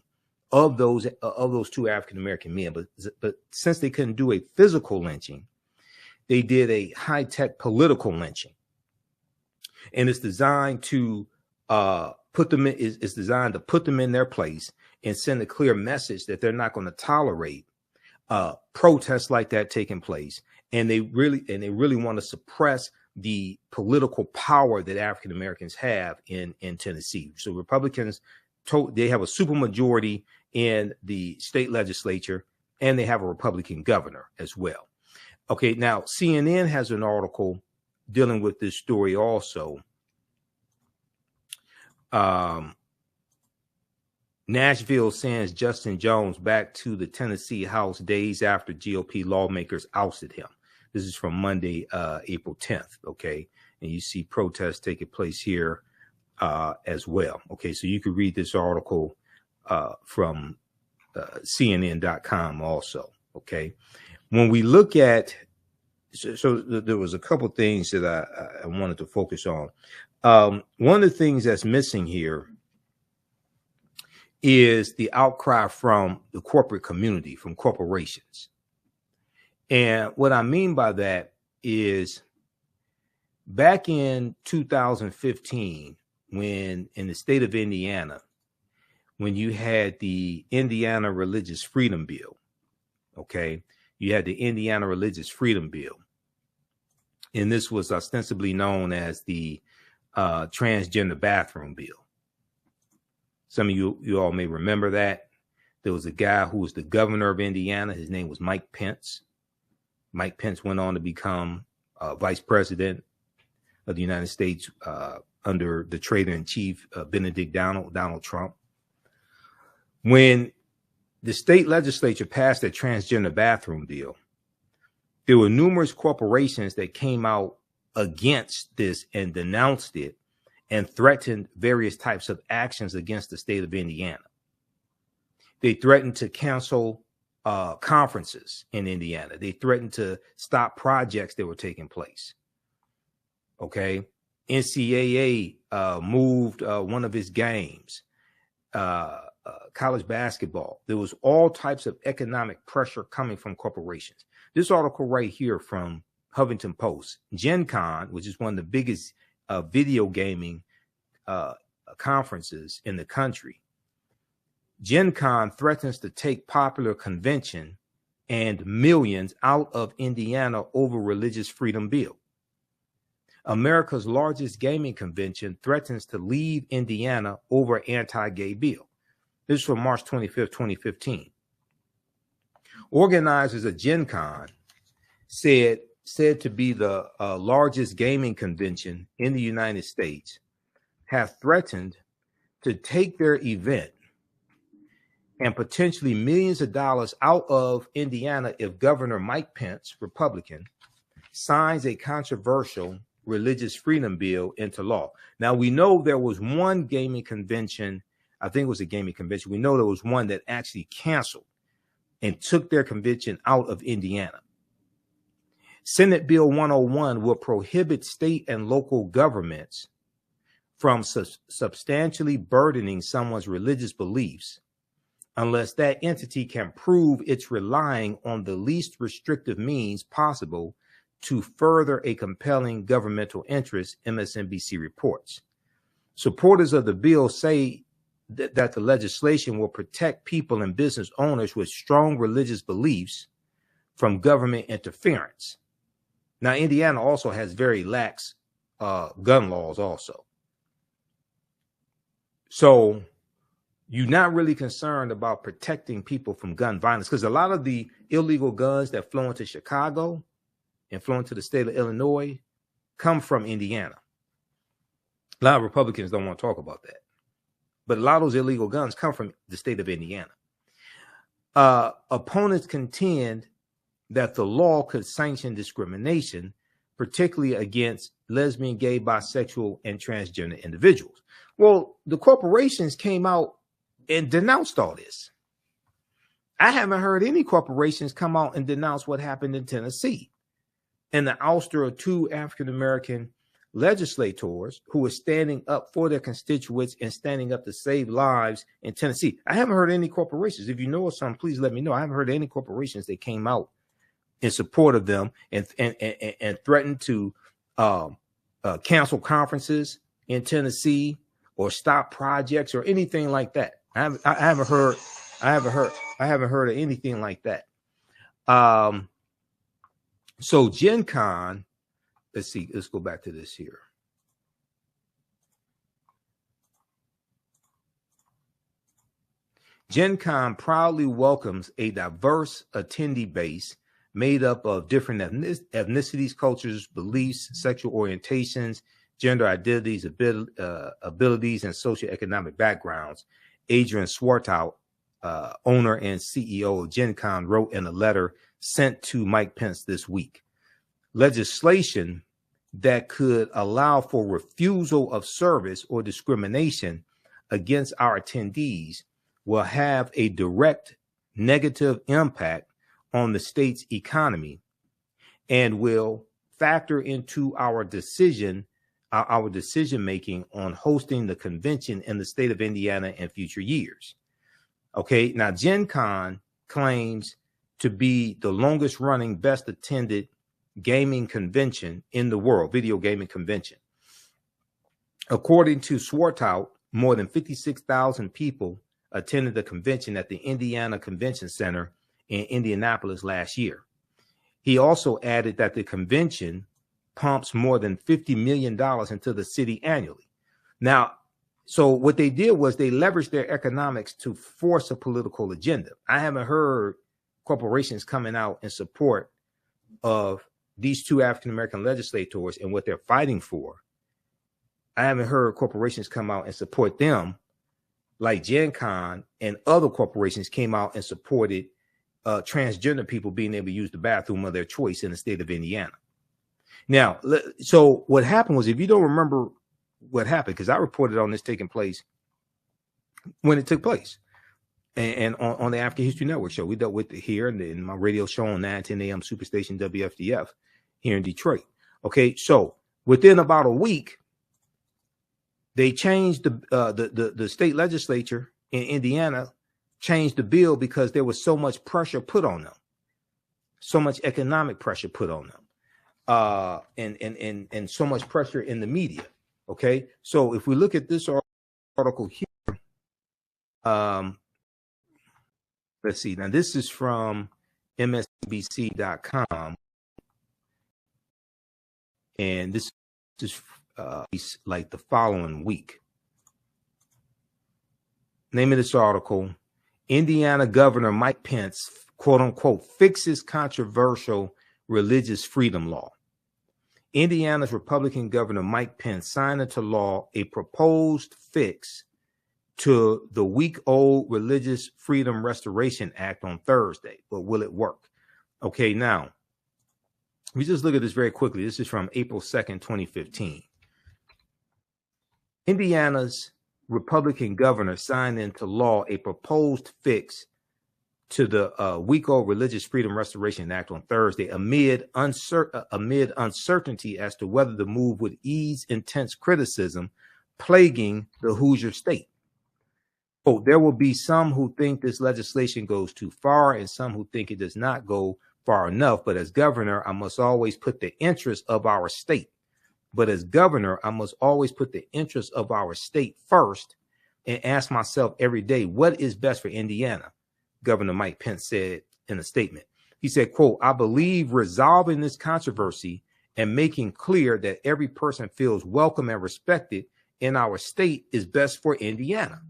of those two African-American men. But since they couldn't do a physical lynching, they did a high-tech political lynching. And it's designed to put them in their place and send a clear message that they're not going to tolerate protests like that taking place. And they really want to suppress the political power that African Americans have in Tennessee. So Republicans, they have a supermajority in the state legislature, and they have a Republican governor as well. Okay, now CNN has an article dealing with this story also. Nashville sends Justin Jones back to the Tennessee House days after GOP lawmakers ousted him. This is from Monday, April 10th. Okay. And you see protests taking place here as well. Okay. So you can read this article from CNN.com also. Okay. When we look at, so there was a couple things that I wanted to focus on. One of the things that's missing here is the outcry from the corporate community, from corporations. And what I mean by that is back in 2015, when in the state of Indiana, when you had the Indiana Religious Freedom Bill, okay, you had the Indiana Religious Freedom Bill. And this was ostensibly known as the transgender bathroom bill. Some of you all may remember that. There was a guy who was the governor of Indiana. His name was Mike Pence. Mike Pence went on to become vice president of the United States under the traitor-in-chief, Benedict Donald Trump. When the state legislature passed the transgender bathroom bill, there were numerous corporations that came out against this and denounced it and threatened various types of actions against the state of Indiana. They threatened to cancel conferences in Indiana. They threatened to stop projects that were taking place. Okay. NCAA moved one of its games, college basketball. There was all types of economic pressure coming from corporations. This article right here from Huffington Post, Gen Con, which is one of the biggest video gaming conferences in the country. Gen Con threatens to take popular convention and millions out of Indiana over religious freedom bill. America's largest gaming convention threatens to leave Indiana over anti-gay bill. This is from March 25th, 2015. Organizers of Gen Con said to be the largest gaming convention in the United States have threatened to take their event and potentially millions of dollars out of Indiana if Governor Mike Pence, Republican, signs a controversial religious freedom bill into law. Now, we know there was one gaming convention, I think it was a gaming convention. We know there was one that actually canceled and took their convention out of Indiana. Senate Bill 101 will prohibit state and local governments from substantially burdening someone's religious beliefs unless that entity can prove it's relying on the least restrictive means possible to further a compelling governmental interest, MSNBC reports. Supporters of the bill say that the legislation will protect people and business owners with strong religious beliefs from government interference. Now, Indiana also has very lax gun laws also. So you're not really concerned about protecting people from gun violence, because a lot of the illegal guns that flow into Chicago and flow into the state of Illinois come from Indiana. A lot of Republicans don't want to talk about that, but a lot of those illegal guns come from the state of Indiana. Opponents contend that the law could sanction discrimination, particularly against lesbian, gay, bisexual, and transgender individuals. Well, the corporations came out and denounced all this. I haven't heard any corporations come out and denounce what happened in Tennessee and the ouster of two African-American legislators who were standing up for their constituents and standing up to save lives in Tennessee. I haven't heard any corporations. If you know of some, please let me know. I haven't heard any corporations that came out in support of them and threatened to cancel conferences in Tennessee or stop projects or anything like that. I haven't heard of anything like that. So Gen Con, let's go back to this here. Gen Con proudly welcomes a diverse attendee base made up of different ethnicities, cultures, beliefs, sexual orientations, gender identities, abilities, and socioeconomic backgrounds. Adrian Swartout, owner and CEO of Gen Con, wrote in a letter sent to Mike Pence this week. Legislation that could allow for refusal of service or discrimination against our attendees will have a direct negative impact on the state's economy and will factor into our decision making on hosting the convention in the state of Indiana in future years. Okay, now Gen Con claims to be the longest running, best attended gaming convention in the world, video gaming convention. According to Swartout, more than 56,000 people attended the convention at the Indiana Convention Center in Indianapolis last year. He also added that the convention pumps more than $50 million into the city annually. Now, so what they did was they leveraged their economics to force a political agenda. I haven't heard corporations coming out in support of these two African-American legislators and what they're fighting for. I haven't heard corporations come out and support them like Gen Con and other corporations came out and supported transgender people being able to use the bathroom of their choice in the state of Indiana. Now, so what happened was, if you don't remember what happened, because I reported on this taking place when it took place, and on the African History Network show, we dealt with it here in my radio show on 9:10 a.m. Superstation WFDF here in Detroit. Okay, so within about a week, they changed the state legislature in Indiana changed the bill because there was so much pressure put on them, so much economic pressure put on them, and so much pressure in the media. Okay, so if we look at this article here, let's see. Now this is from MSNBC.com, and this is like the following week. Name of this article: Indiana Governor Mike Pence, quote unquote, fixes controversial religious freedom law. Indiana's Republican Governor Mike Pence signed into law a proposed fix to the week-old Religious Freedom Restoration Act on Thursday, but will it work? Okay, now, we just look at this very quickly. This is from April 2nd, 2015. Indiana's Republican governor signed into law a proposed fix to the week-old Religious Freedom Restoration Act on Thursday amid uncertainty as to whether the move would ease intense criticism plaguing the Hoosier state. Oh, there will be some who think this legislation goes too far and some who think it does not go far enough. But as governor, I must always put the interest of our state. But as governor, I must always put the interest of our state first and ask myself every day, what is best for Indiana? Governor Mike Pence said in a statement. He said, quote, I believe resolving this controversy and making clear that every person feels welcome and respected in our state is best for Indiana.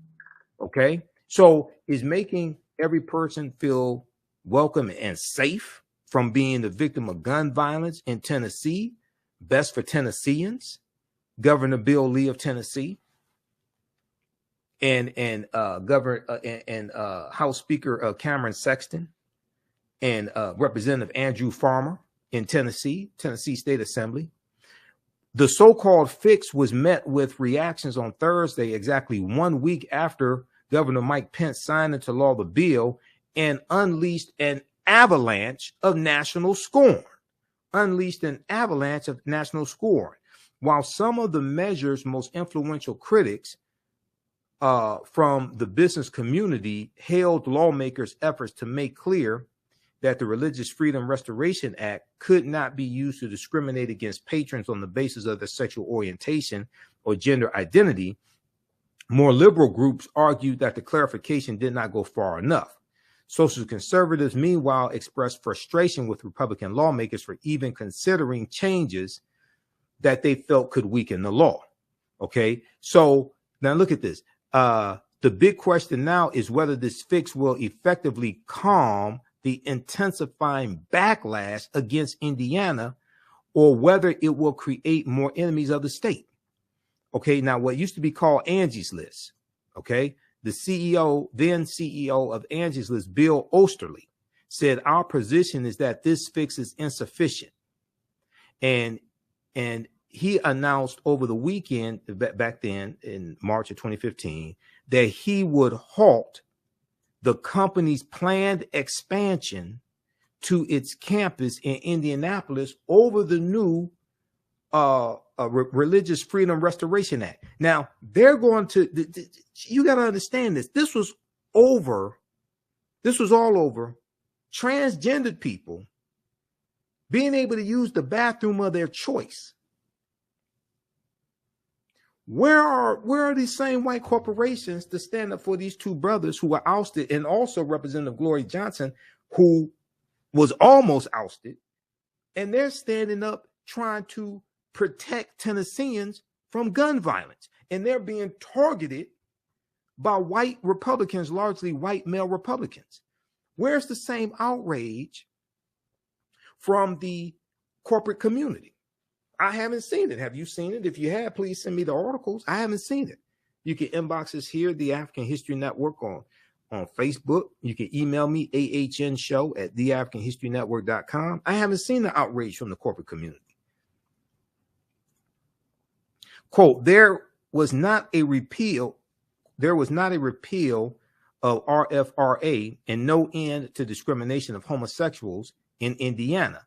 Okay, so is making every person feel welcome and safe from being the victim of gun violence in Tennessee best for Tennesseans? Governor Bill Lee of Tennessee and House Speaker Cameron Sexton and Representative Andrew Farmer in Tennessee State Assembly. The so-called fix was met with reactions on Thursday, exactly 1 week after Governor Mike Pence signed into law the bill and unleashed an avalanche of national scorn. While some of the measure's most influential critics from the business community hailed lawmakers' efforts to make clear that the Religious Freedom Restoration Act could not be used to discriminate against patrons on the basis of their sexual orientation or gender identity, more liberal groups argued that the clarification did not go far enough. Social conservatives, meanwhile, expressed frustration with Republican lawmakers for even considering changes that they felt could weaken the law. Okay, so now look at this. The big question now is whether this fix will effectively calm the intensifying backlash against Indiana or whether it will create more enemies of the state. Okay, now what used to be called Angie's List, okay, the then CEO of Angie's List, Bill Osterly, said our position is that this fix is insufficient. And he announced over the weekend, back then in March of 2015, that he would halt the company's planned expansion to its campus in Indianapolis over the new Religious Freedom Restoration Act. Now, they're going to, you got to understand this. This was all over transgendered people being able to use the bathroom of their choice. Where are these same white corporations to stand up for these two brothers who were ousted, and also Representative Glory Johnson, who was almost ousted, and they're standing up trying to protect Tennesseans from gun violence, and they're being targeted by white Republicans, largely white male Republicans. Where's the same outrage from the corporate community? I haven't seen it. Have you seen it? If you have, please send me the articles. I haven't seen it. You can inbox us here, the African History Network on Facebook. You can email me, ahnshow@theafricanhistorynetwork.com. I haven't seen the outrage from the corporate community. Quote, there was not a repeal of RFRA and no end to discrimination of homosexuals in Indiana.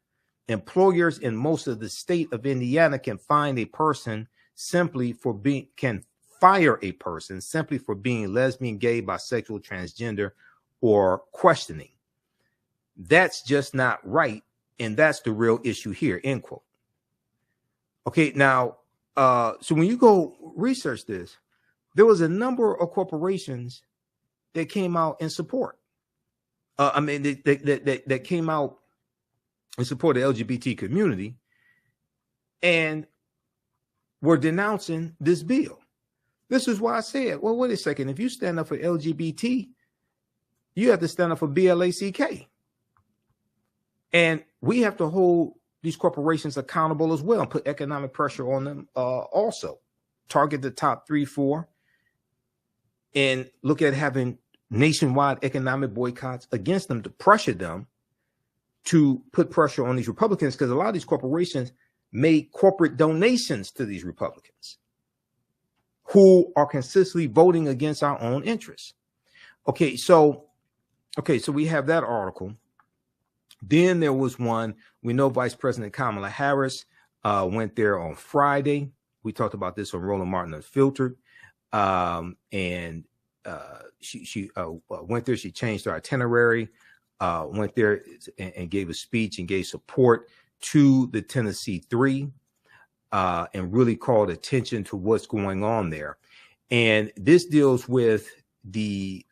Employers in most of the state of Indiana can fire a person simply for being lesbian, gay, bisexual, transgender, or questioning. That's just not right, and that's the real issue here, end quote. Okay, now, so when you go research this, there was a number of corporations that came out in support. That came out in support of the LGBT community and were denouncing this bill. This is why I said, well, wait a second. If you stand up for LGBT, you have to stand up for BLACK. And we have to hold these corporations accountable as well and put economic pressure on them also. Target the top 3-4 and look at having nationwide economic boycotts against them to pressure them to put pressure on these Republicans, because a lot of these corporations made corporate donations to these Republicans who are consistently voting against our own interests. Okay, so we have that article. Then there was one, we know Vice President Kamala Harris went there on Friday. We talked about this on Roland Martin Unfiltered. And she went there, she changed her itinerary, went there and gave a speech and gave support to the Tennessee Three, and really called attention to what's going on there. And this deals with the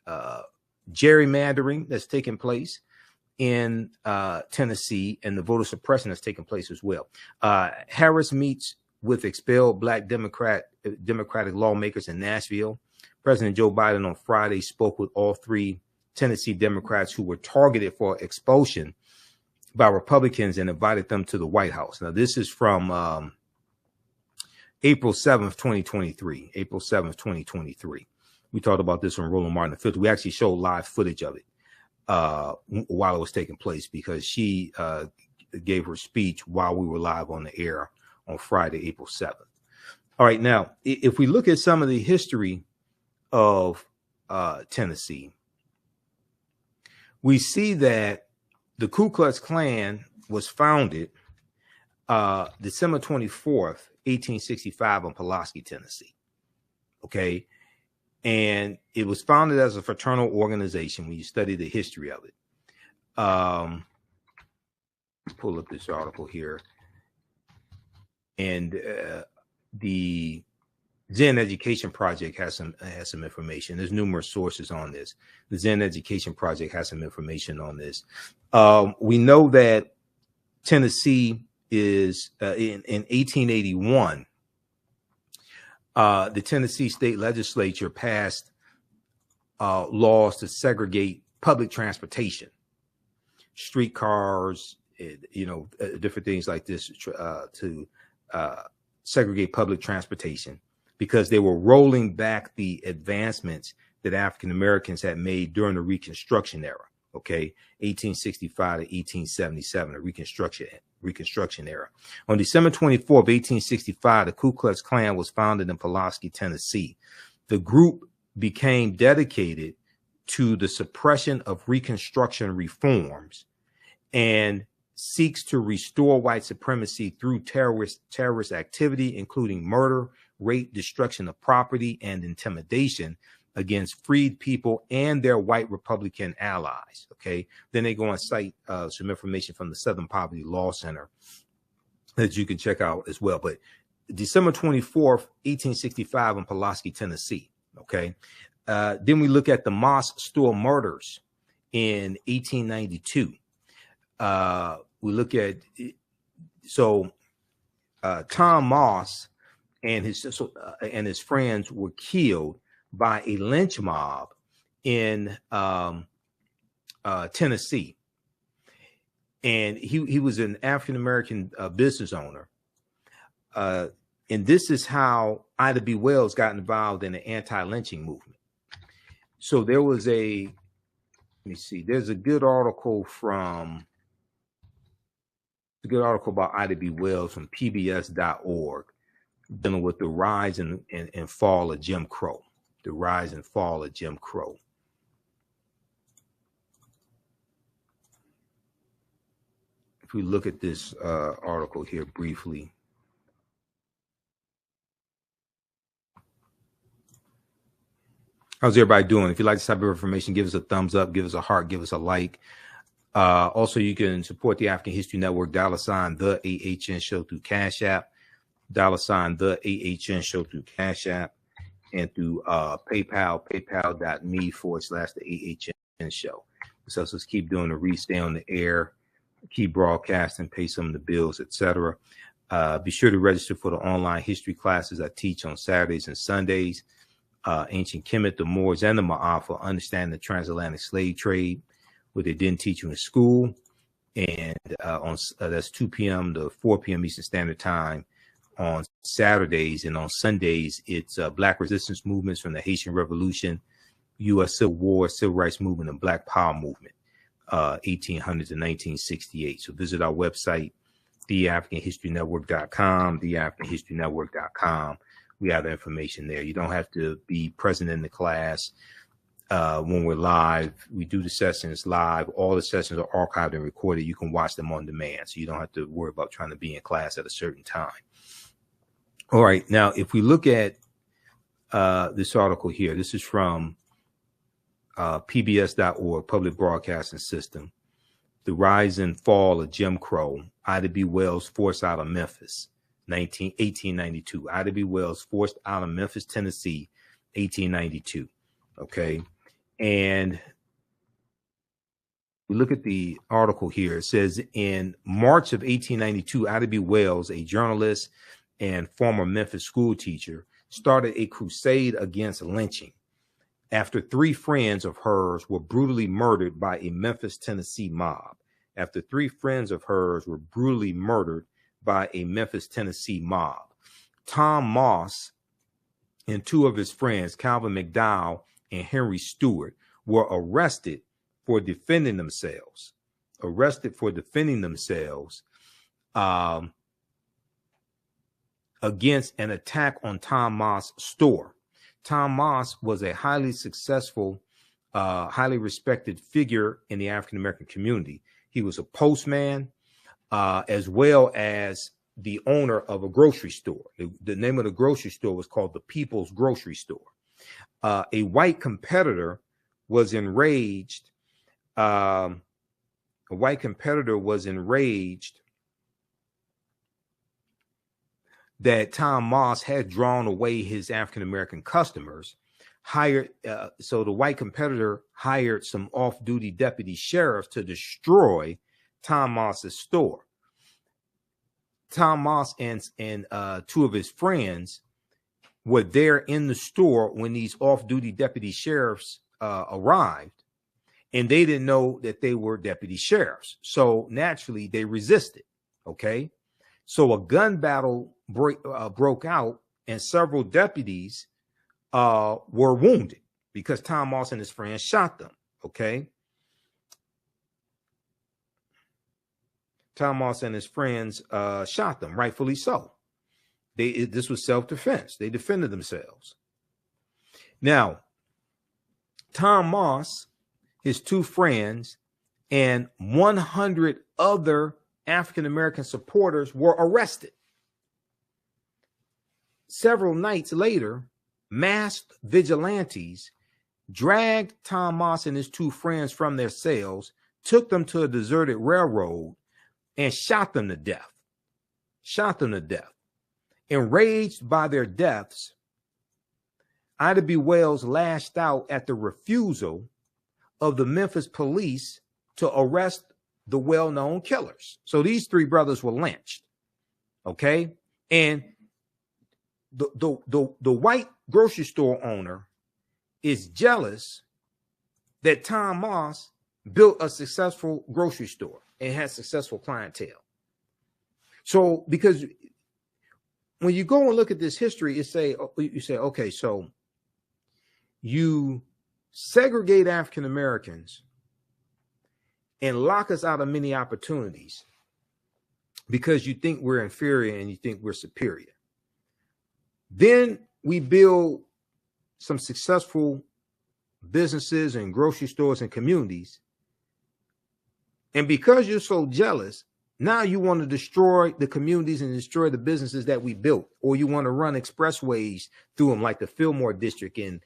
gerrymandering that's taking place in Tennessee and the voter suppression that's taking place as well. Harris meets with expelled Black Democratic lawmakers in Nashville. President Joe Biden on Friday spoke with all three Tennessee Democrats who were targeted for expulsion by Republicans and invited them to the White House. Now, this is from April 7th, 2023. April 7th, 2023. We talked about this on Roland Martin Unfiltered. We actually showed live footage of it while it was taking place, because she gave her speech while we were live on the air on Friday, April 7th. All right, now, if we look at some of the history of Tennessee, we see that the Ku Klux Klan was founded December 24th, 1865 in Pulaski, Tennessee. Okay. And it was founded as a fraternal organization when you study the history of it. Pull up this article here. And the Zen Education Project has some information. There's numerous sources on this. The Zen Education Project has some information on this. We know that Tennessee is in 1881. The Tennessee state legislature passed laws to segregate public transportation, streetcars, different things like this, to segregate public transportation, because they were rolling back the advancements that African Americans had made during the Reconstruction era. Okay, 1865 to 1877, the Reconstruction era. On December 24th, 1865, the Ku Klux Klan was founded in Pulaski, Tennessee. The group became dedicated to the suppression of Reconstruction reforms and seeks to restore white supremacy through terrorist activity, including murder, rape, destruction of property, and intimidation against freed people and their white Republican allies. Okay. Then they go and cite some information from the Southern Poverty Law Center that you can check out as well. But December 24th, 1865 in Pulaski, Tennessee. Okay. Then we look at the Moss Store murders in 1892. We look at, Tom Moss and his friends were killed by a lynch mob in Tennessee. And he was an African-American business owner. And this is how Ida B. Wells got involved in the anti-lynching movement. So there was there's a good article about Ida B. Wells from pbs.org dealing with the rise and fall of Jim Crow. The rise and fall of Jim Crow. If we look at this article here briefly. How's everybody doing? If you like this type of information, give us a thumbs up, give us a heart, give us a like. Also, you can support the African History Network, $, the AHN show through Cash App, $, the AHN show through Cash App, and through PayPal, paypal.me/the AHN show. So let's keep doing the read, stay on the air, keep broadcasting, pay some of the bills, etc. Be sure to register for the online history classes I teach on Saturdays and Sundays. Ancient Kemet, the Moors, and the Ma'afa, understanding the transatlantic slave trade, what they didn't teach you in school. And that's 2 p.m. to 4 p.m. Eastern Standard Time on Saturdays, and on Sundays, it's Black resistance movements from the Haitian Revolution, U.S. Civil War, Civil Rights Movement, and Black Power Movement, 1800 to 1968. So visit our website, theafricanhistorynetwork.com, theafricanhistorynetwork.com. We have the information there. You don't have to be present in the class when we're live. We do the sessions live. All the sessions are archived and recorded. You can watch them on demand, so you don't have to worry about trying to be in class at a certain time. All right. Now, if we look at this article here, this is from PBS.org, Public Broadcasting System. The Rise and Fall of Jim Crow, Ida B. Wells forced out of Memphis, 1892. Ida B. Wells forced out of Memphis, Tennessee, 1892. Okay. And we look at the article here. It says in March of 1892, Ida B. Wells, a journalist and former Memphis school teacher, started a crusade against lynching after 3 friends of hers were brutally murdered by a Memphis, Tennessee mob. After 3 friends of hers were brutally murdered by a Memphis, Tennessee mob. Tom Moss and 2 of his friends, Calvin McDowell and Henry Stewart, were arrested for defending themselves. Against an attack on Tom Moss' store. Tom Moss was a highly successful, highly respected figure in the African-American community. He was a postman, as well as the owner of a grocery store. The name of the grocery store was called the People's Grocery Store. A white competitor was enraged. That Tom Moss had drawn away his African-American customers, so the white competitor hired some off-duty deputy sheriffs to destroy Tom Moss's store. Tom Moss and 2 of his friends were there in the store when these off-duty deputy sheriffs arrived, and they didn't know that they were deputy sheriffs. So naturally, they resisted. Okay, so a gun battle broke out, and several deputies were wounded because Tom Moss and his friends shot them. Okay, Tom Moss and his friends shot them, rightfully so. This was self-defense. They defended themselves. Now, Tom Moss, his 2 friends, and 100 other African-American supporters were arrested. Several nights later, masked vigilantes dragged Tom Moss and his 2 friends from their cells, took them to a deserted railroad, and shot them to death. Enraged by their deaths, Ida B. Wells lashed out at the refusal of the Memphis police to arrest the well-known killers. So these 3 brothers were lynched. Okay. And the white grocery store owner is jealous that Tom Moss built a successful grocery store and has successful clientele. So because when you go and look at this history, you say, okay, so you segregate African Americans and lock us out of many opportunities because you think we're inferior and you think we're superior. Then we build some successful businesses and grocery stores and communities. And because you're so jealous, now you want to destroy the communities and destroy the businesses that we built, or you want to run expressways through them like the Fillmore District in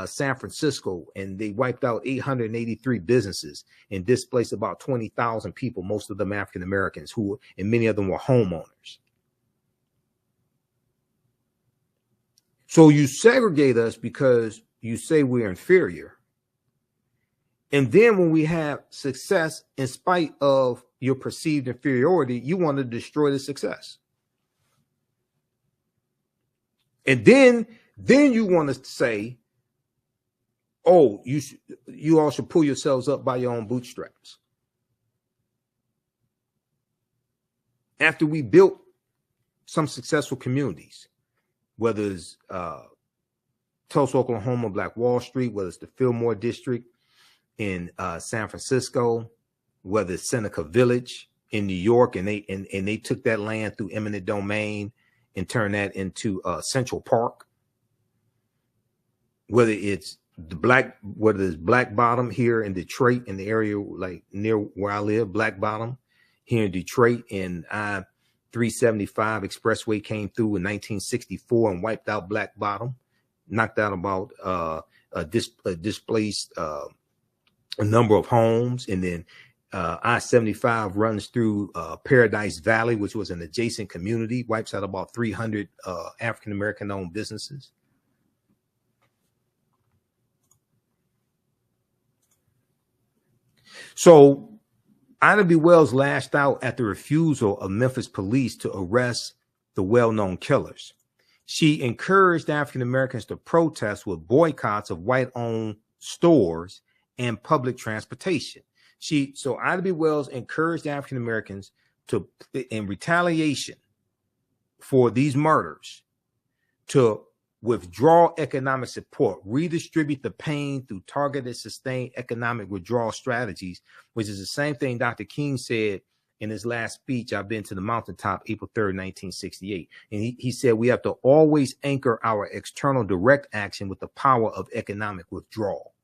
San Francisco, and they wiped out 883 businesses and displaced about 20,000 people, most of them African Americans, and many of them were homeowners. So you segregate us because you say we're inferior. And then when we have success, in spite of your perceived inferiority, you want to destroy the success. And then you want to say, oh, you all should pull yourselves up by your own bootstraps. After we built some successful communities, whether it's Tulsa, Oklahoma, Black Wall Street, whether it's the Fillmore District in San Francisco, whether it's Seneca Village in New York, and they took that land through eminent domain and turned that into Central Park. Whether it's Black Bottom here in Detroit, in the area like near where I live, Black Bottom here in Detroit, and I-375 expressway came through in 1964 and wiped out Black Bottom, knocked out about displaced a number of homes, and then I-75 runs through Paradise Valley, which was an adjacent community, wipes out about 300 African-American owned businesses. So Ida B. Wells lashed out at the refusal of Memphis police to arrest the well-known killers. She encouraged African Americans to protest with boycotts of white-owned stores and public transportation. So Ida B. Wells encouraged African Americans to, in retaliation for these murders, to withdraw economic support, redistribute the pain through targeted, sustained economic withdrawal strategies, which is the same thing Dr. King said in his last speech, I've been to the mountaintop, April 3rd, 1968. And he said we have to always anchor our external direct action with the power of economic withdrawal,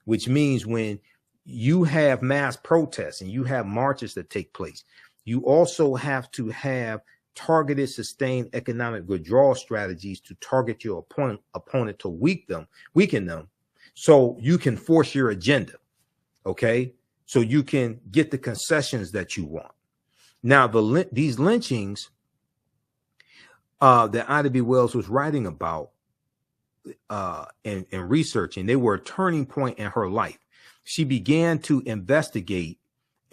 which means when you have mass protests and you have marches that take place, you also have to have targeted, sustained economic withdrawal strategies to target your opponent to weaken them, so you can force your agenda, okay? So you can get the concessions that you want. Now, these lynchings that Ida B. Wells was writing about and researching, they were a turning point in her life. She began to investigate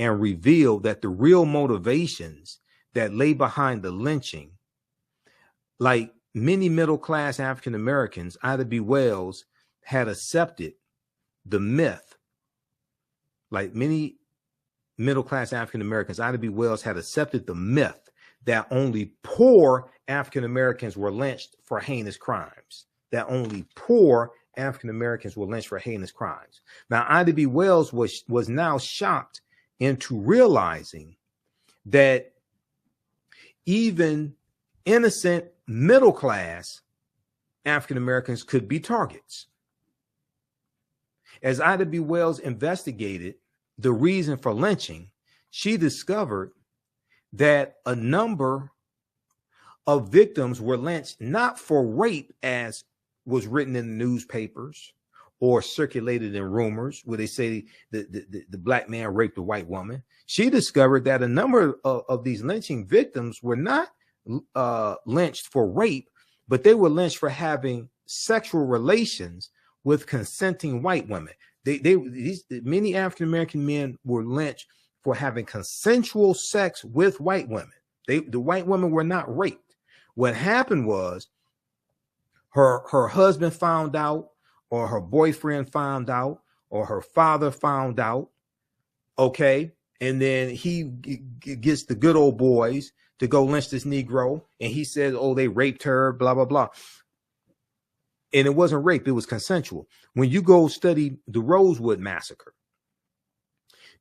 and reveal that the real motivations that lay behind the lynching, like many middle-class African Americans, Ida B. Wells had accepted the myth. Like many middle-class African Americans, Ida B. Wells had accepted the myth that only poor African Americans were lynched for heinous crimes. That only poor African Americans were lynched for heinous crimes. Now, Ida B. Wells was now shocked into realizing that even innocent middle-class African Americans could be targets. As Ida B. Wells investigated the reason for lynching, she discovered that a number of victims were lynched not for rape, as was written in the newspapers or circulated in rumors where they say the black man raped a white woman. She discovered that a number of these lynching victims were not lynched for rape, but they were lynched for having sexual relations with consenting white women. Many African American men were lynched for having consensual sex with white women. The white women were not raped. What happened was her husband found out, or her boyfriend found out, or her father found out, okay? And then he gets the good old boys to go lynch this Negro, and he says, oh, they raped her, blah, blah, blah. And it wasn't rape, it was consensual. When you go study the Rosewood Massacre,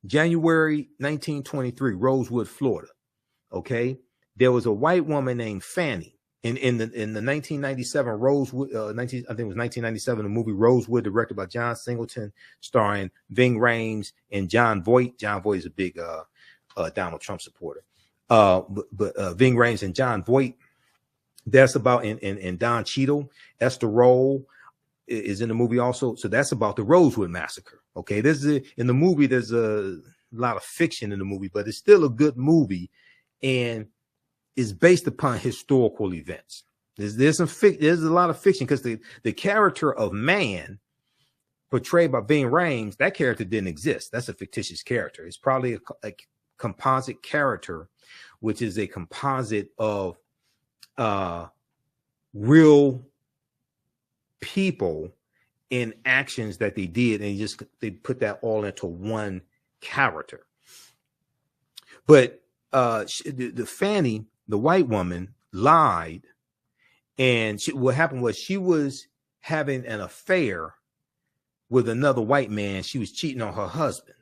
January 1923, Rosewood, Florida, okay? There was a white woman named Fanny. In the 1997 Rosewood, I think it was 1997, the movie Rosewood, directed by John Singleton, starring Ving Rhames and John Voight. John Voight is a big Donald Trump supporter. But Ving Rhames and John Voight, that's about, and Don Cheadle, Esther Rolle is in the movie also. So that's about the Rosewood Massacre. Okay, in the movie, there's a lot of fiction in the movie, but it's still a good movie, and is based upon historical events. There's a lot of fiction, because the character of man portrayed by Ving Rhames, that character didn't exist. That's a fictitious character. It's probably a composite character, which is a composite of real people in actions that they did, and they put that all into one character. But the Fanny, the white woman, lied, and what happened was she was having an affair with another white man. She was cheating on her husband.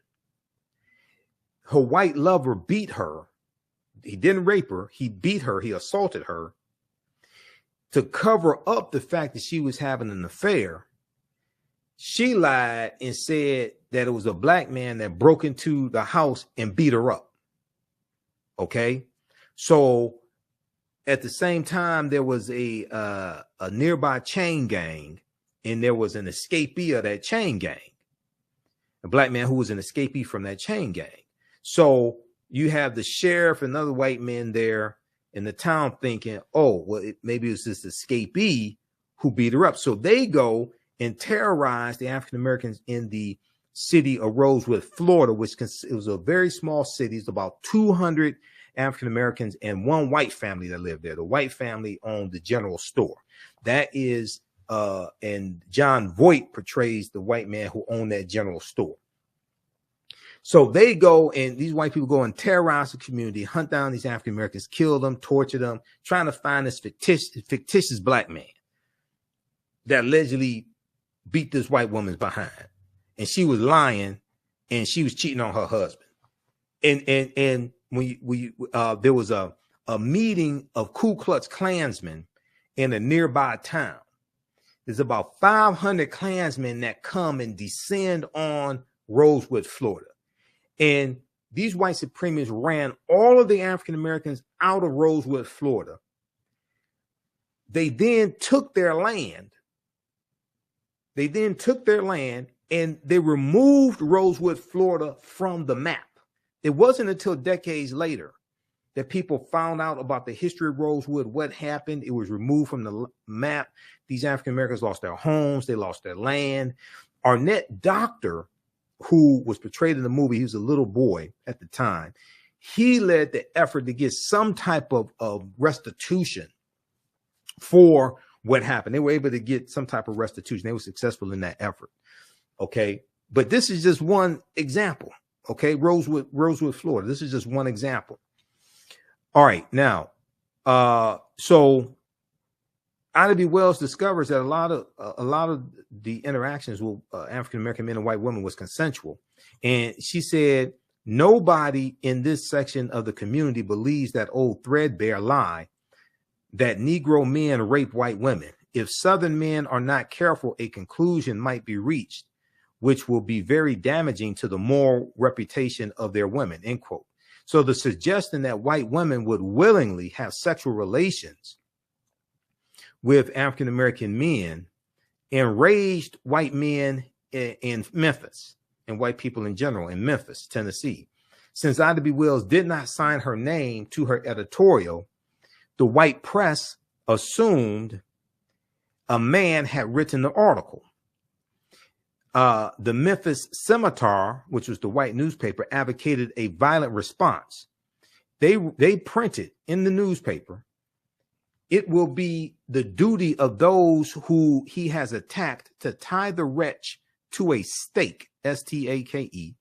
Her white lover beat her. He didn't rape her. He beat her. He assaulted her. To cover up the fact that she was having an affair, she lied and said that it was a black man that broke into the house and beat her up. Okay. So at the same time, there was a nearby chain gang, and there was an escapee of that chain gang, a black man who was an escapee from that chain gang. So you have the sheriff and other white men there in the town thinking, oh, well, maybe it was this escapee who beat her up. So they go and terrorize the African-Americans in the city of Rosewood, Florida, which it was a very small city. It's about 200 African-Americans and one white family that lived there. The white family owned the general store. That is, and John Voight portrays the white man who owned that general store. So they go, and these white people go and terrorize the community, hunt down these African Americans, kill them, torture them, trying to find this fictitious black man that allegedly beat this white woman's behind. And she was lying, and she was cheating on her husband. And when there was a meeting of Ku Klux Klansmen in a nearby town. There's about 500 Klansmen that come and descend on Rosewood, Florida. And these white supremacists ran all of the African Americans out of Rosewood, Florida. They then took their land. And they removed Rosewood, Florida from the map. It wasn't until decades later that people found out about the history of Rosewood, what happened. It was removed from the map. These African Americans lost their homes. They lost their land. Arnett Doctor, who was portrayed in the movie, he was a little boy at the time. He led the effort to get some type of restitution for what happened. They were able to get some type of restitution. They were successful in that effort. Okay. But this is just one example. Okay. Rosewood, Florida. This is just one example. All right. Now, so Ida B. Wells discovers that a lot of the interactions with African-American men and white women was consensual. And she said, nobody in this section of the community believes that old threadbare lie that Negro men rape white women. If Southern men are not careful, a conclusion might be reached, which will be very damaging to the moral reputation of their women, end quote. So the suggestion that white women would willingly have sexual relations with African-American men enraged white men in Memphis and white people in general in Memphis, Tennessee. Since Ida B. Wells did not sign her name to her editorial, the white press assumed a man had written the article. The Memphis Scimitar, which was the white newspaper, advocated a violent response. They printed in the newspaper, it will be the duty of those who he has attacked to tie the wretch to a stake, S-T-A-K-E,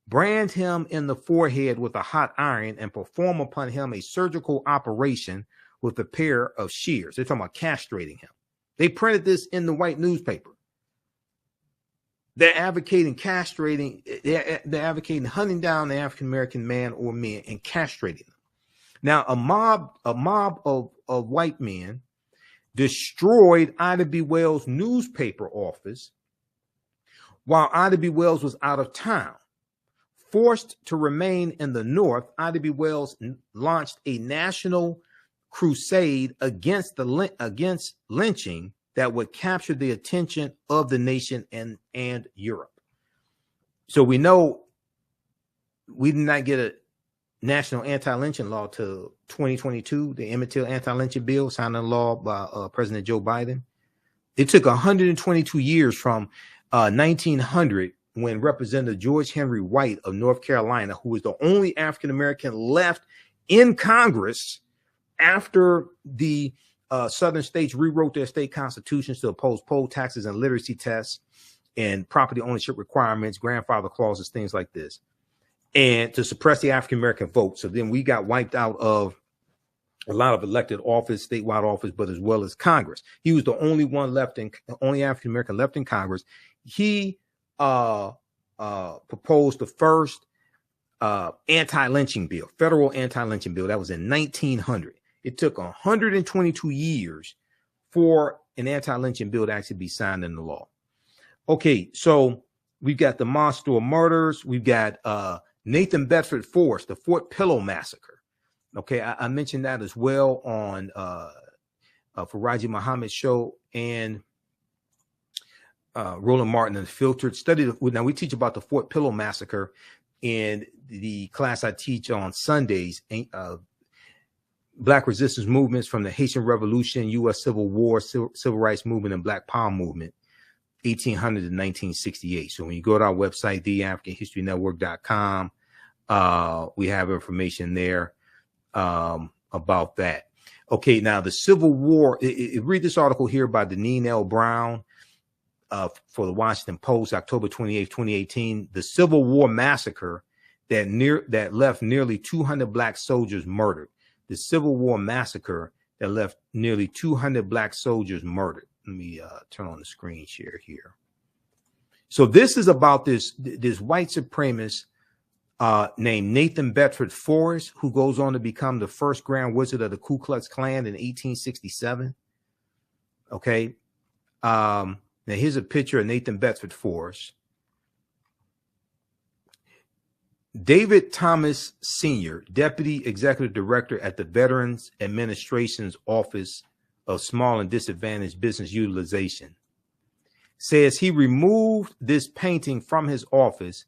brand him in the forehead with a hot iron, and perform upon him a surgical operation with a pair of shears. They're talking about castrating him. They printed this in the white newspaper. They're advocating castrating. They're advocating hunting down the African-American man or men and castrating them. Now, a mob of white men destroyed Ida B. Wells' newspaper office while Ida B. Wells was out of town. Forced to remain in the North, Ida B. Wells launched a national crusade against lynching that would capture the attention of the nation and Europe. So we know we did not get a national anti-lynching law till 2022, the Emmett Till anti-lynching bill signed into law by President Joe Biden. It took 122 years from 1900, when Representative George Henry White of North Carolina, who was the only African-American left in Congress after the southern states rewrote their state constitutions to oppose poll taxes and literacy tests and property ownership requirements, grandfather clauses, things like this, and to suppress the African-American vote. So then we got wiped out of a lot of elected office, statewide office, but as well as Congress. He was the only one left in, only African American left in Congress. He proposed the first anti-lynching bill, federal anti-lynching bill. That was in 1900. It took 122 years for an anti-lynching bill to actually be signed into law. Okay, so we've got the monster murders. We've got Nathan Bedford Forrest, the Fort Pillow massacre. Okay, I mentioned that as well on Farajii Muhammad's show, and Roland Martin and Filtered study. Now we teach about the Fort Pillow massacre in the class I teach on Sundays. Black resistance movements from the Haitian Revolution, U.S. Civil War, Civil Rights Movement, and Black Power Movement, 1800 to 1968. So when you go to our website, theafricanhistorynetwork.com, we have information there about that. Okay, now the Civil War. Read this article here by Deneen L. Brown for the Washington Post, October 28, 2018. The Civil War massacre that left nearly 200 black soldiers murdered. The Civil War massacre that left nearly 200 black soldiers murdered. Let me turn on the screen share here. So this is about this white supremacist named Nathan Bedford Forrest, who goes on to become the first Grand Wizard of the Ku Klux Klan in 1867. Okay. Now here's a picture of Nathan Bedford Forrest. David Thomas Sr., Deputy Executive Director at the Veterans Administration's Office of Small and Disadvantaged Business Utilization, says he removed this painting from his office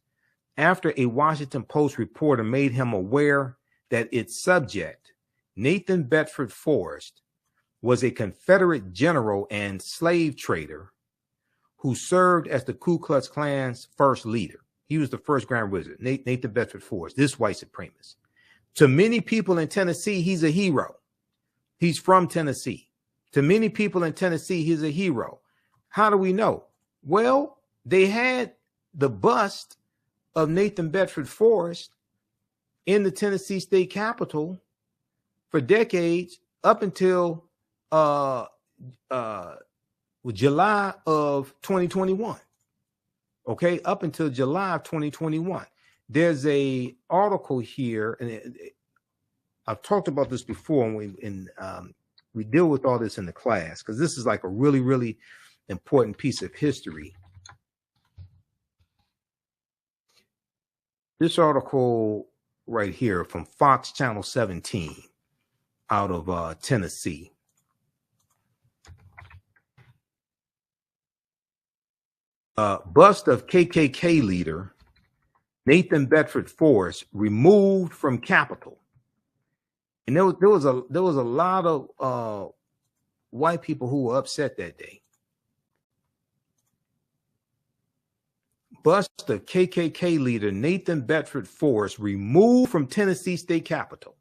after a Washington Post reporter made him aware that its subject, Nathan Bedford Forrest, was a Confederate general and slave trader who served as the Ku Klux Klan's first leader. He was the first Grand Wizard, Nathan Bedford Forrest, this white supremacist. To many people in Tennessee, he's a hero. He's from Tennessee. To many people in Tennessee, he's a hero. How do we know? Well, they had the bust of Nathan Bedford Forrest in the Tennessee state capitol for decades up until July of 2021. Okay, up until July of 2021. There's a article here, and I've talked about this before, and we deal with all this in the class because this is like a really, really important piece of history. This article right here from Fox Channel 17 out of Tennessee. Bust of KKK leader Nathan Bedford Forrest removed from Capitol. And there was a lot of white people who were upset that day. Bust of KKK leader Nathan Bedford Forrest removed from Tennessee state capitol.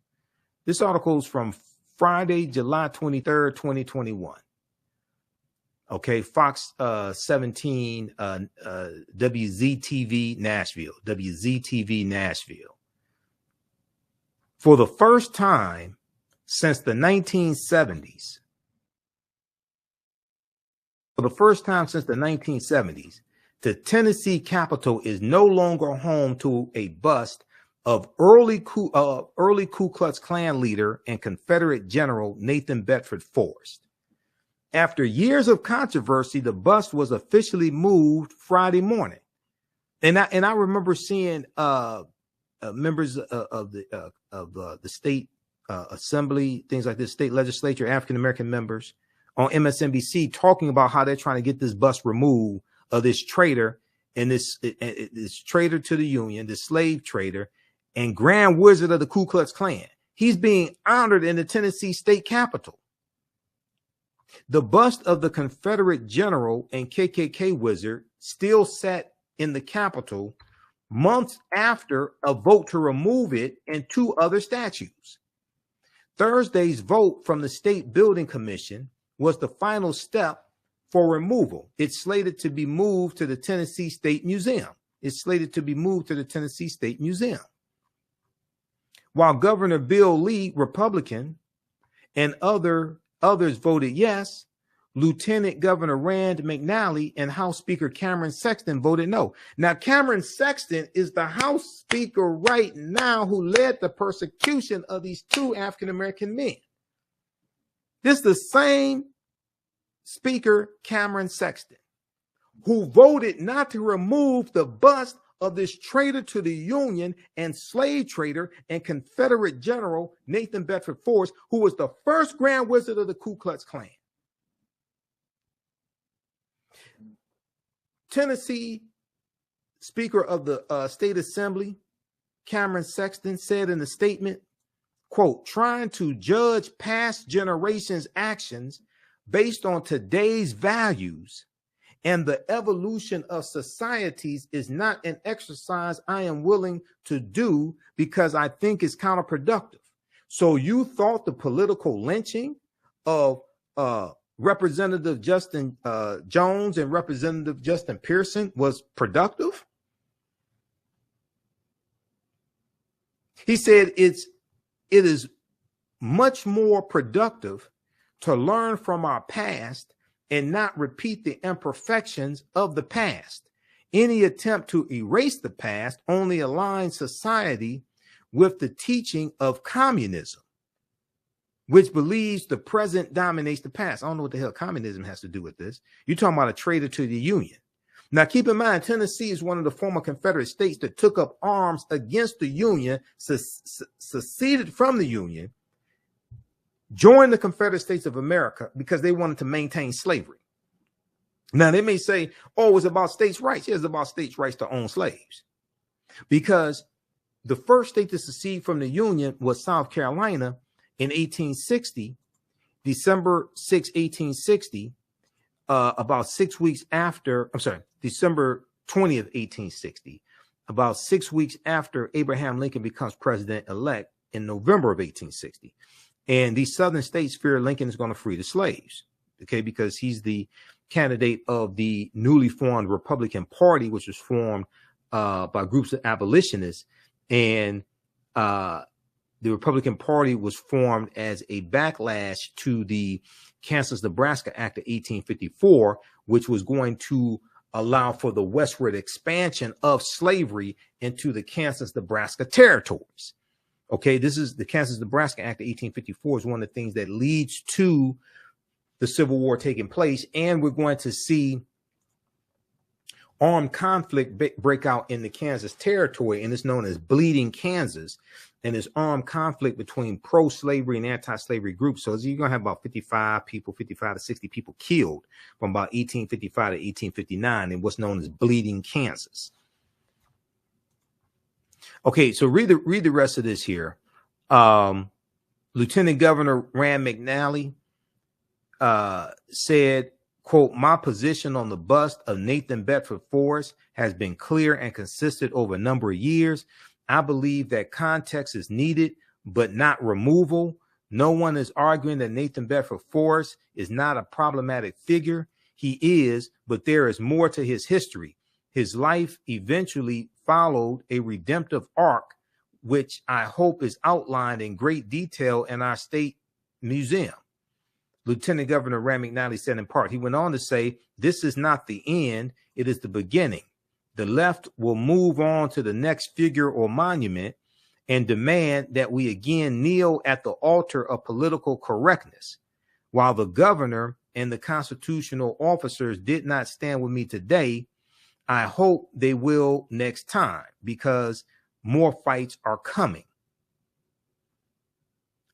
This article is from Friday, July 23rd, 2021. Okay, Fox 17, WZTV Nashville, WZTV Nashville. For the first time since the 1970s, the Tennessee Capitol is no longer home to a bust of early Ku Klux Klan leader and Confederate General Nathan Bedford Forrest. After years of controversy, the bust was officially moved Friday morning, and I remember seeing members of the state assembly, things like this, state legislature, African American members on MSNBC talking about how they're trying to get this bust removed of this traitor and this traitor to the Union, this slave trader and Grand Wizard of the Ku Klux Klan. He's being honored in the Tennessee state capitol. The bust of the Confederate general and KKK wizard still sat in the Capitol months after a vote to remove it and two other statues. Thursday's vote from the State Building Commission was the final step for removal. It's slated to be moved to the Tennessee State Museum. While Governor Bill Lee, Republican, and others voted yes. Lieutenant Governor Rand McNally and House Speaker Cameron Sexton voted no. Now, Cameron Sexton is the House Speaker right now who led the persecution of these two African-American men. This is the same Speaker, Cameron Sexton, who voted not to remove the bust of this traitor to the Union and slave trader and Confederate General Nathan Bedford Forrest, who was the first Grand Wizard of the Ku Klux Klan. Tennessee Speaker of the State Assembly, Cameron Sexton, said in a statement, quote, trying to judge past generations' actions based on today's values and the evolution of societies is not an exercise I am willing to do because I think it's counterproductive. So you thought the political lynching of Representative Justin Jones and Representative Justin Pearson was productive? He said it is much more productive to learn from our past and not repeat the imperfections of the past. Any attempt to erase the past only aligns society with the teaching of communism, which believes the present dominates the past. I don't know what the hell communism has to do with this. You're talking about a traitor to the Union. Now, keep in mind, Tennessee is one of the former Confederate states that took up arms against the Union, seceded from the Union, joined the Confederate States of America because they wanted to maintain slavery. Now, they may say, oh, it's about states' rights. Yeah, it's about states' rights to own slaves. Because the first state to secede from the Union was South Carolina in 1860, December 6, 1860, about 6 weeks after, December 20th, 1860, about 6 weeks after Abraham Lincoln becomes president-elect in November of 1860. And these southern states fear Lincoln is going to free the slaves, okay, because he's the candidate of the newly formed Republican Party, which was formed by groups of abolitionists. And the Republican Party was formed as a backlash to the Kansas-Nebraska Act of 1854, which was going to allow for the westward expansion of slavery into the Kansas-Nebraska territories. Okay, this is the Kansas-Nebraska Act of 1854 is one of the things that leads to the Civil War taking place. And we're going to see armed conflict break out in the Kansas territory, and it's known as Bleeding Kansas. And it's armed conflict between pro-slavery and anti-slavery groups. So you're going to have about 55 to 60 people killed from about 1855 to 1859 in what's known as Bleeding Kansas. Okay, so read the rest of this here. Lieutenant Governor Rand McNally said, quote, my position on the bust of Nathan Bedford Forrest has been clear and consistent over a number of years. I believe that context is needed, but not removal. No one is arguing that Nathan Bedford Forrest is not a problematic figure. He is, but there is more to his history. His life eventually followed a redemptive arc, which I hope is outlined in great detail in our state museum. Lieutenant Governor Rand McNally said in part, he went on to say, this is not the end, it is the beginning. The left will move on to the next figure or monument and demand that we again kneel at the altar of political correctness. While the governor and the constitutional officers did not stand with me today, I hope they will next time because more fights are coming.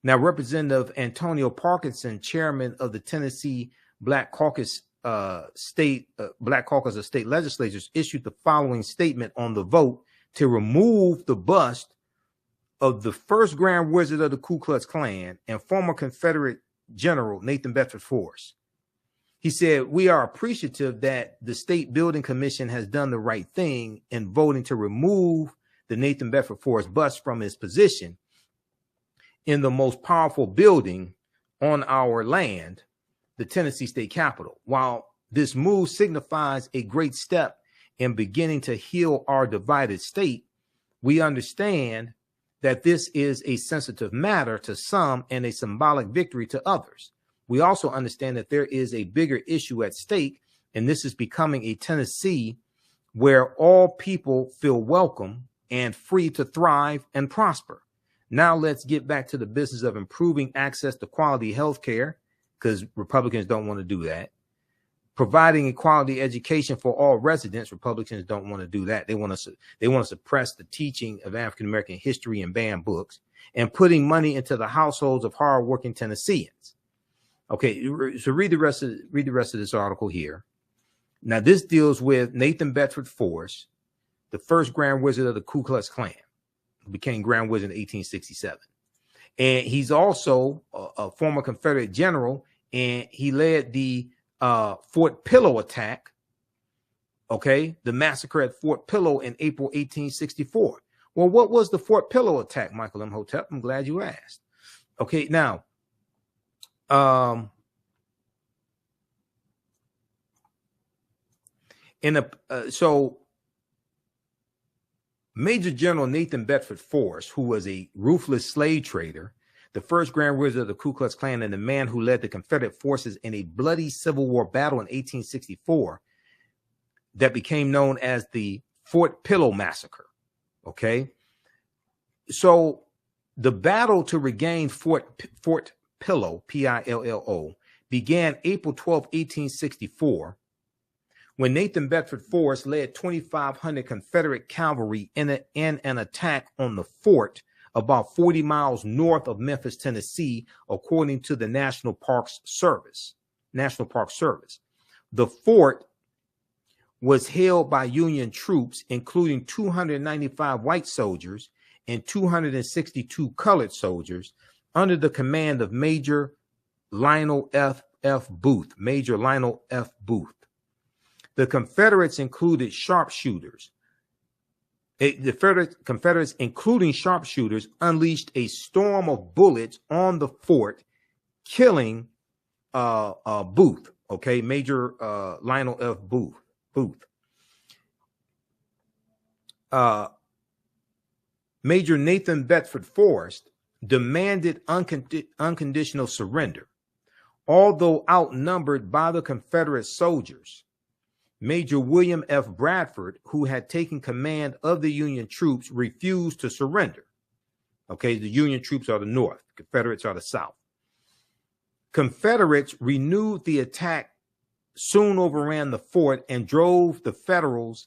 Now, Representative Antonio Parkinson, chairman of the Tennessee Black Caucus of state legislatures, issued the following statement on the vote to remove the bust of the first Grand Wizard of the Ku Klux Klan and former Confederate General Nathan Bedford Forrest. He said, we are appreciative that the State Building Commission has done the right thing in voting to remove the Nathan Bedford Forrest bust from his position in the most powerful building on our land, the Tennessee State Capitol. While this move signifies a great step in beginning to heal our divided state, we understand that this is a sensitive matter to some and a symbolic victory to others. We also understand that there is a bigger issue at stake, and this is becoming a Tennessee where all people feel welcome and free to thrive and prosper. Now let's get back to the business of improving access to quality health care, because Republicans don't want to do that. Providing a quality education for all residents, Republicans don't want to do that. They want to suppress the teaching of African American history and ban books, and putting money into the households of hardworking Tennesseans. Okay, so read the rest of this article here. Now this deals with Nathan Bedford Forrest, the first Grand Wizard of the Ku Klux Klan, who became Grand Wizard in 1867, and he's also a former Confederate general, and he led the Fort Pillow attack, okay, the massacre at Fort Pillow in April 1864. Well, what was the Fort Pillow attack, Michael Imhotep? I'm glad you asked. Okay, now, so Major General Nathan Bedford Forrest, who was a ruthless slave trader, the first Grand Wizard of the Ku Klux Klan, and the man who led the Confederate forces in a bloody Civil War battle in 1864 that became known as the Fort Pillow Massacre. Okay, so the battle to regain Fort Pillow, Pillo, began April 12, 1864, when Nathan Bedford Forrest led 2,500 Confederate cavalry in an attack on the fort about 40 miles north of Memphis, Tennessee, according to the National Park Service. The fort was held by Union troops, including 295 white soldiers and 262 colored soldiers, under the command of Major Lionel F. Booth. Major Lionel F. Booth. The Confederates included sharpshooters. The Confederates, including sharpshooters, unleashed a storm of bullets on the fort, killing Booth. Okay, Major Lionel F. Booth. Major Nathan Bedford Forrest demanded unconditional surrender. Although outnumbered by the Confederate soldiers, Major William F. Bradford, who had taken command of the Union troops, refused to surrender. Okay, the Union troops are the north, Confederates are the south. Confederates renewed the attack, soon overran the fort, and drove the Federals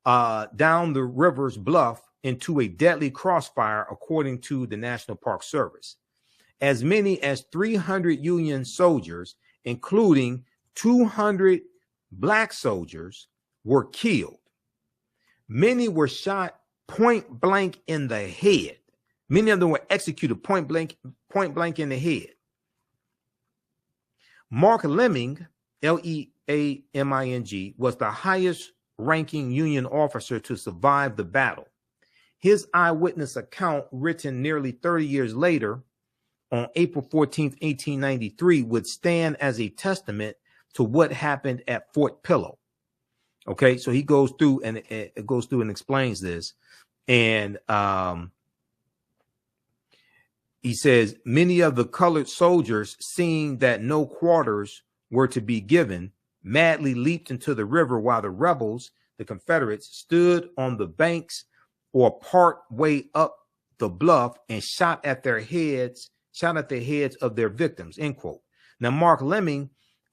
down the river's bluff into a deadly crossfire, according to the National Park Service. As many as 300 Union soldiers, including 200 Black soldiers, were killed. Many were shot point blank in the head. Many of them were executed point blank in the head. Mark Lemming, Leaming, was the highest ranking Union officer to survive the battle. His eyewitness account, written nearly 30 years later, on April 14, 1893, would stand as a testament to what happened at Fort Pillow. Okay, so he goes through and explains this, and he says many of the colored soldiers, seeing that no quarters were to be given, madly leaped into the river, while the rebels, the Confederates, stood on the banks or part way up the bluff and shot at the heads of their victims. End quote. Now, Mark Lemming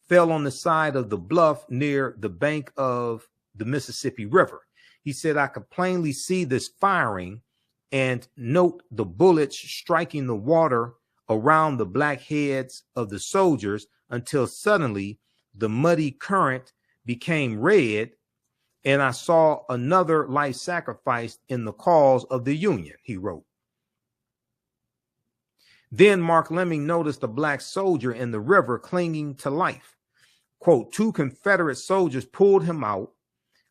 fell on the side of the bluff near the bank of the Mississippi River. He said, I could plainly see this firing and note the bullets striking the water around the black heads of the soldiers until suddenly the muddy current became red, and I saw another life sacrificed in the cause of the Union, he wrote. Then Mark Lemming noticed a black soldier in the river clinging to life. Quote, 2 Confederate soldiers pulled him out,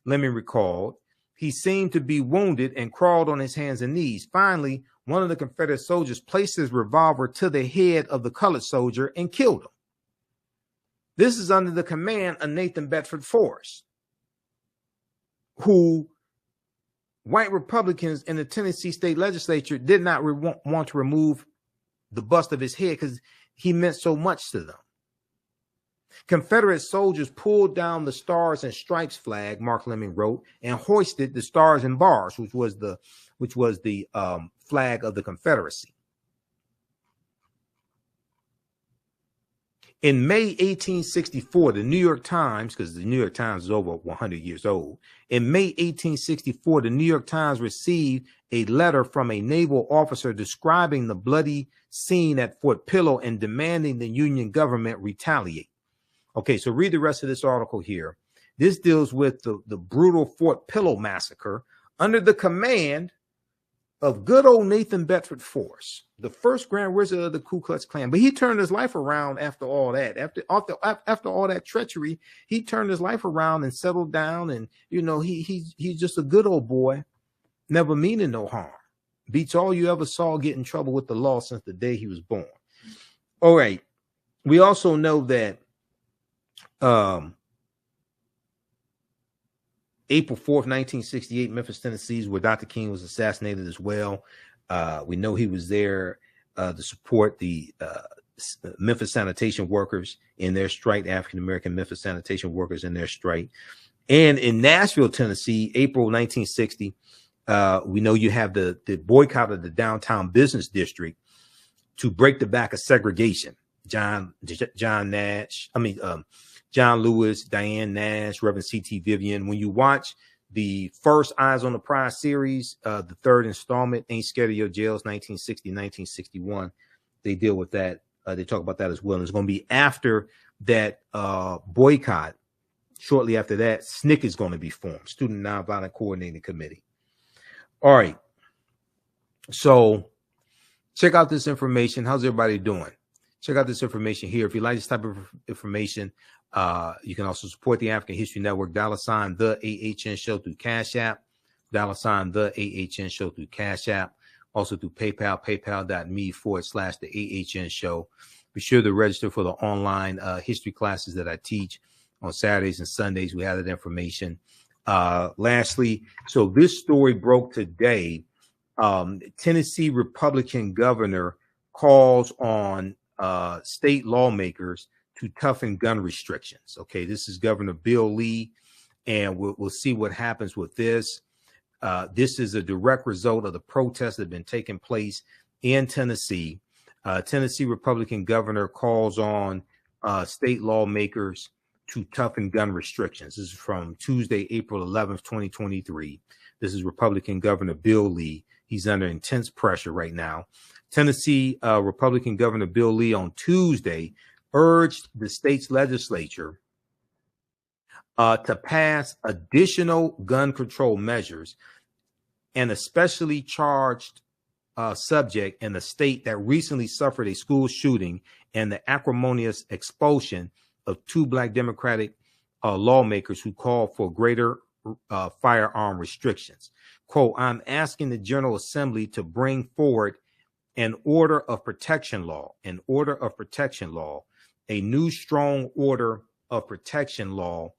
Lemming recalled. He seemed to be wounded and crawled on his hands and knees. Finally, one of the Confederate soldiers placed his revolver to the head of the colored soldier and killed him. This is under the command of Nathan Bedford Forrest, who white Republicans in the Tennessee state legislature did not want to remove the bust of his head because he meant so much to them. Confederate soldiers pulled down the Stars and Stripes flag, Mark Leming wrote, and hoisted the Stars and Bars, which was the flag of the Confederacy. In May 1864, the New York Times, because the New York Times is over 100 years old, in May 1864, the New York Times received a letter from a naval officer describing the bloody scene at Fort Pillow and demanding the Union government retaliate. Okay, so read the rest of this article here. This deals with the brutal Fort Pillow massacre under the command of good old Nathan Bedford Forrest, the first Grand Wizard of the Ku Klux Klan. But he turned his life around after all that. After all that treachery, he turned his life around and settled down. And, you know, he's just a good old boy, never meaning no harm. Beats all you ever saw get in trouble with the law since the day he was born. All right. We also know that April 4th, 1968, Memphis, Tennessee, where Dr. King was assassinated as well. We know he was there to support the Memphis sanitation workers in their strike, African-American Memphis sanitation workers in their strike. And in Nashville, Tennessee, April 1960, we know you have the boycott of the downtown business district to break the back of segregation. John Lewis, Diane Nash, Reverend C.T. Vivian. When you watch the first Eyes on the Prize series, the third installment, Ain't Scared of Your Jails, 1960, 1961, they deal with that. They talk about that as well. And it's going to be after that boycott. Shortly after that, SNCC is going to be formed, Student Nonviolent Coordinating Committee. All right. So check out this information. How's everybody doing? Check out this information here. If you like this type of information, you can also support the African History Network, $, the AHN show through Cash App, $, the AHN show through Cash App, also through PayPal, paypal.me/the AHN show. Be sure to register for the online history classes that I teach on Saturdays and Sundays. We have that information. Lastly, so this story broke today. Tennessee Republican governor calls on state lawmakers to toughen gun restrictions. Okay, this is Governor Bill Lee, and we'll see what happens with this. This is a direct result of the protests that have been taking place in Tennessee. Tennessee Republican governor calls on state lawmakers to toughen gun restrictions. This is from Tuesday, April 11th, 2023. This is Republican Governor Bill Lee. He's under intense pressure right now. Tennessee Republican Governor Bill Lee on Tuesday urged the state's legislature to pass additional gun control measures, an especially charged subject in a state that recently suffered a school shooting and the acrimonious expulsion of 2 Black Democratic lawmakers who called for greater firearm restrictions. Quote, I'm asking the General Assembly to bring forward an order of protection law, a new strong order of protection law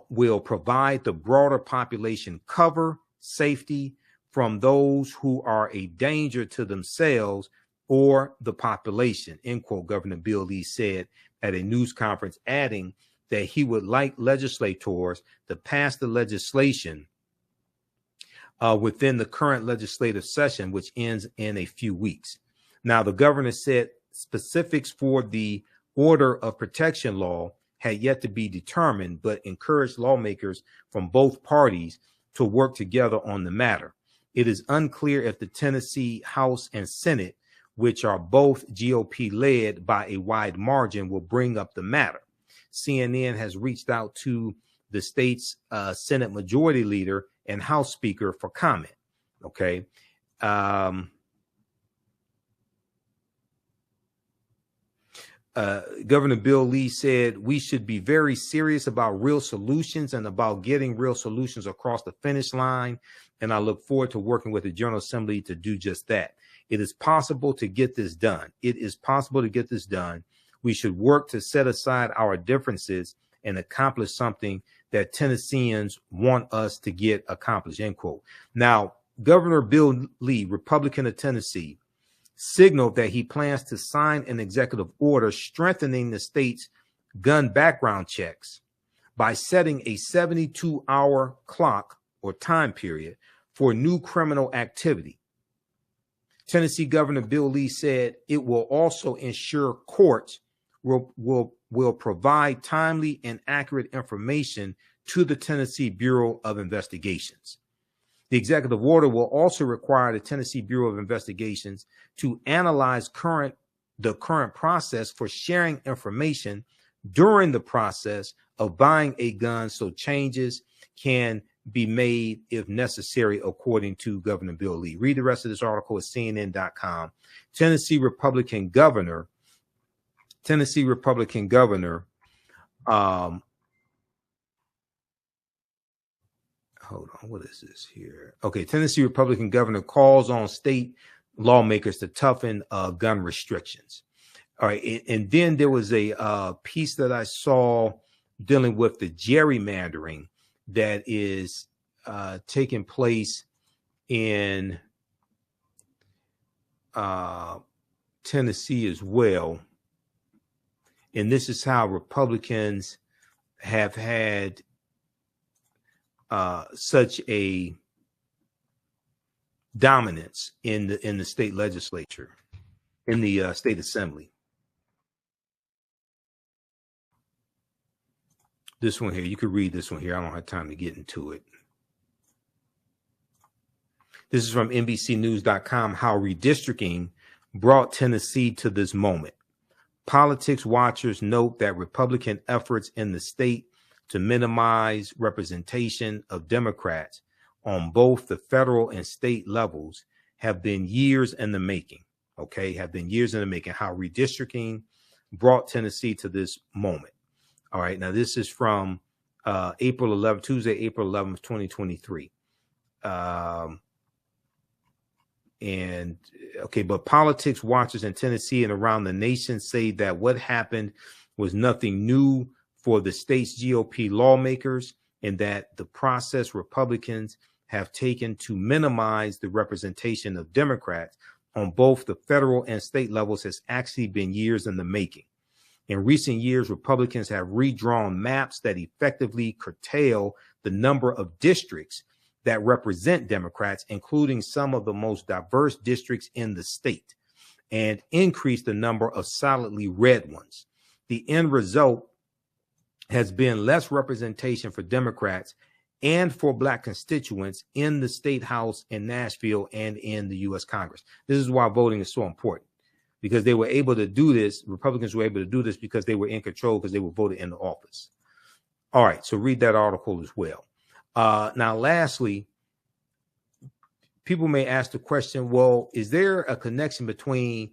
will provide the broader population cover, safety from those who are a danger to themselves or the population, end quote, Governor Bill Lee said at a news conference, adding that he would like legislators to pass the legislation within the current legislative session, which ends in a few weeks. Now, the governor said specifics for the order of protection law had yet to be determined, but encouraged lawmakers from both parties to work together on the matter. It is unclear if the Tennessee House and Senate, which are both GOP led by a wide margin, will bring up the matter. CNN has reached out to the state's Senate Majority Leader and House Speaker for comment. Okay. Governor Bill Lee said we should be very serious about real solutions and about getting real solutions across the finish line. And I look forward to working with the General Assembly to do just that. It is possible to get this done. We should work to set aside our differences and accomplish something that Tennesseans want us to get accomplished, end quote. Now, Governor Bill Lee, Republican of Tennessee, signaled that he plans to sign an executive order strengthening the state's gun background checks by setting a 72-hour clock or time period for new criminal activity. Tennessee Governor Bill Lee said it will also ensure courts will provide timely and accurate information to the Tennessee Bureau of Investigations. The executive order will also require the Tennessee Bureau of Investigations to analyze the current process for sharing information during the process of buying a gun, so changes can be made if necessary, according to Governor Bill Lee. Read the rest of this article at CNN.com. Tennessee Republican governor, hold on, what is this here? Okay, Tennessee Republican governor calls on state lawmakers to toughen gun restrictions. All right, and then there was a piece that I saw dealing with the gerrymandering that is taking place in Tennessee as well. And this is how Republicans have had such a dominance in the state legislature, in the state assembly. This one here, you could read this one here. I don't have time to get into it. This is from NBCnews.com, how redistricting brought Tennessee to this moment. Politics watchers note that Republican efforts in the state to minimize representation of Democrats on both the federal and state levels have been years in the making. Okay, have been years in the making. How redistricting brought Tennessee to this moment. All right, now this is from Tuesday, April 11th, 2023. And okay, but politics watchers in Tennessee and around the nation say that what happened was nothing new for the state's GOP lawmakers, and that the process Republicans have taken to minimize the representation of Democrats on both the federal and state levels has actually been years in the making. In recent years, Republicans have redrawn maps that effectively curtail the number of districts that represent Democrats, including some of the most diverse districts in the state, and increase the number of solidly red ones. The end result has been less representation for Democrats and for Black constituents in the state house in Nashville and in the U.S. Congress. This is why voting is so important, because they were able to do this. Republicans were able to do this because they were in control, because they were voted into office. All right, so read that article as well. Now, lastly, people may ask the question, well, is there a connection between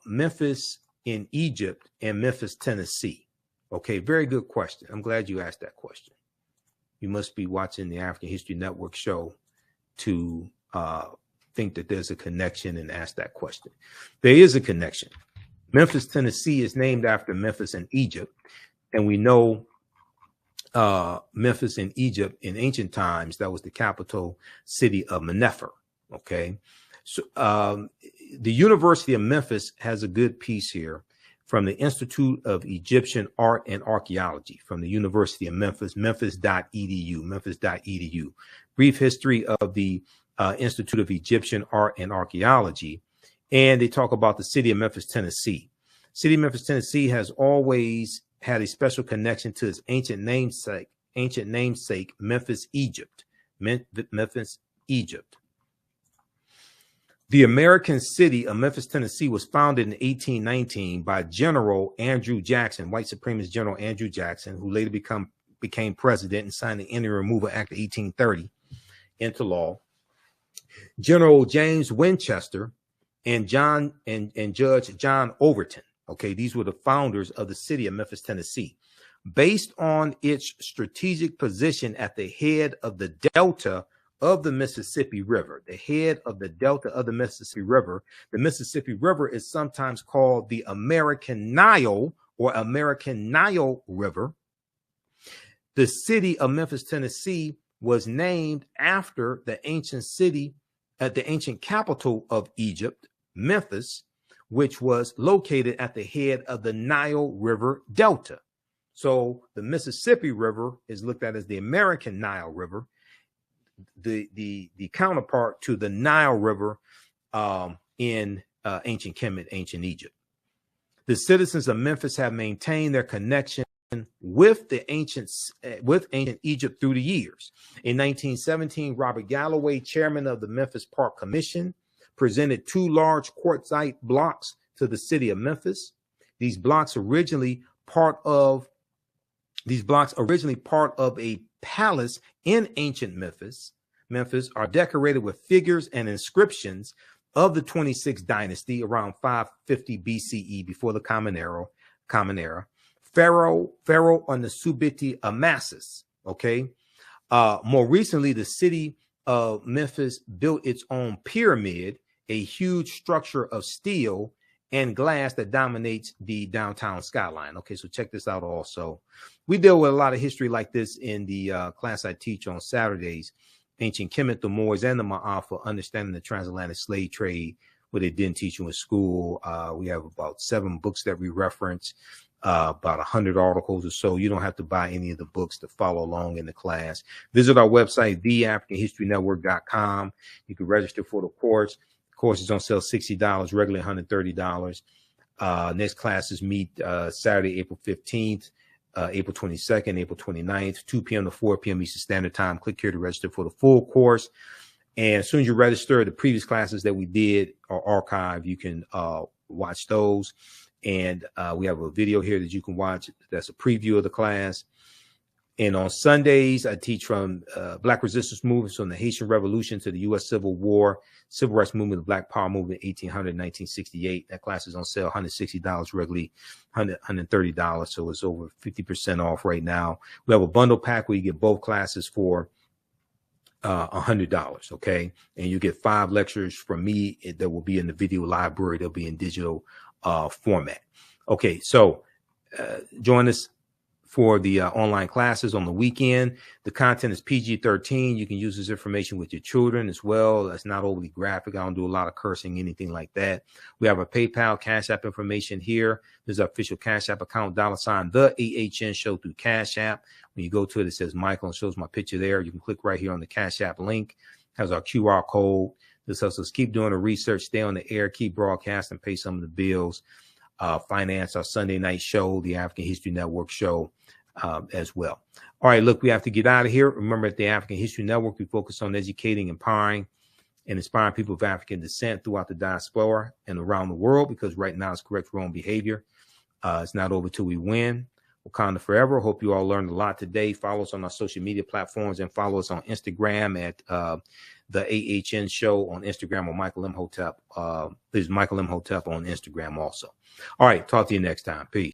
Memphis in Egypt and Memphis, Tennessee? Okay, very good question. I'm glad you asked that question. You must be watching the African History Network show to think that there's a connection and ask that question. There is a connection. Memphis, Tennessee is named after Memphis in Egypt. And we know Memphis in Egypt in ancient times, that was the capital city of Menefer. Okay. So the University of Memphis has a good piece here from the Institute of Egyptian Art and Archaeology from the University of Memphis, memphis.edu. Brief history of the Institute of Egyptian Art and Archaeology. And they talk about the city of Memphis, Tennessee. City of Memphis, Tennessee has always had a special connection to its ancient namesake, Memphis, Egypt. Memphis, Egypt. The American city of Memphis, Tennessee was founded in 1819 by General Andrew Jackson, white supremacist General Andrew Jackson, who later became president and signed the Indian Removal Act of 1830 into law. General James Winchester and Judge John Overton. Okay, these were the founders of the city of Memphis, Tennessee. Based on its strategic position at the head of the delta of the Mississippi River, the head of the delta of the Mississippi River. The Mississippi River is sometimes called the American Nile or American Nile River. The city of Memphis, Tennessee was named after the ancient city at the ancient capital of Egypt, Memphis, which was located at the head of the Nile River Delta. So the Mississippi River is looked at as the American Nile River, the counterpart to the Nile River in ancient Kemet, ancient Egypt. The citizens of Memphis have maintained their connection with ancient Egypt through the years. In 1917, Robert Galloway, chairman of the Memphis Park Commission, presented 2 large quartzite blocks to the city of Memphis. These blocks originally part of a palace in ancient Memphis, are decorated with figures and inscriptions of the 26th dynasty around 550 BCE, before the Common Era, Pharaoh Anusubiti Amasis. Okay. More recently, the city of Memphis built its own pyramid, a huge structure of steel and glass that dominates the downtown skyline. Okay, so check this out also. We deal with a lot of history like this in the class I teach on Saturdays, Ancient Kemet, the Moors, and the Ma'afa, Understanding the Transatlantic Slave Trade, what they didn't teach you in school. We have about 7 books that we reference, about 100 articles or so. You don't have to buy any of the books to follow along in the class. Visit our website, theafricanhistorynetwork.com. You can register for the course. The course is on sale $60, regularly $130. Next classes meet Saturday, April 15th, April 22nd, April 29th, 2 p.m. to 4 p.m. Eastern Standard Time. Click here to register for the full course. And as soon as you register, the previous classes that we did are archived. You can watch those. And we have a video here that you can watch. That's a preview of the class. And on Sundays, I teach from Black resistance movements from the Haitian Revolution to the U.S. Civil War, Civil Rights Movement, the Black Power Movement, 1800, 1968. That class is on sale, $160, regularly $130. So it's over 50% off right now. We have a bundle pack where you get both classes for $100. Okay. And you get 5 lectures from me that will be in the video library. They'll be in digital format. Okay. So join us for the online classes on the weekend. The content is PG-13. You can use this information with your children as well. That's not overly graphic. I don't do a lot of cursing, anything like that. We have a PayPal, Cash App information here. There's our official Cash App account, $ the AHN show through Cash App. When you go to it, it says Michael and shows my picture there. You can click right here on the Cash App link. Has our QR code. This helps us keep doing the research, stay on the air, keep broadcasting, pay some of the bills, finance our Sunday night show, the African History Network show, as well. All right, look, we have to get out of here. Remember, at the African History Network, we focus on educating, empowering, and inspiring people of African descent throughout the diaspora and around the world, because right now it's correct wrong behavior. It's not over till we win. Wakanda forever. Hope you all learned a lot today. Follow us on our social media platforms and follow us on Instagram at the AHN show on Instagram, or Michael Imhotep. There's Michael Imhotep on Instagram also. All right, talk to you next time. Peace.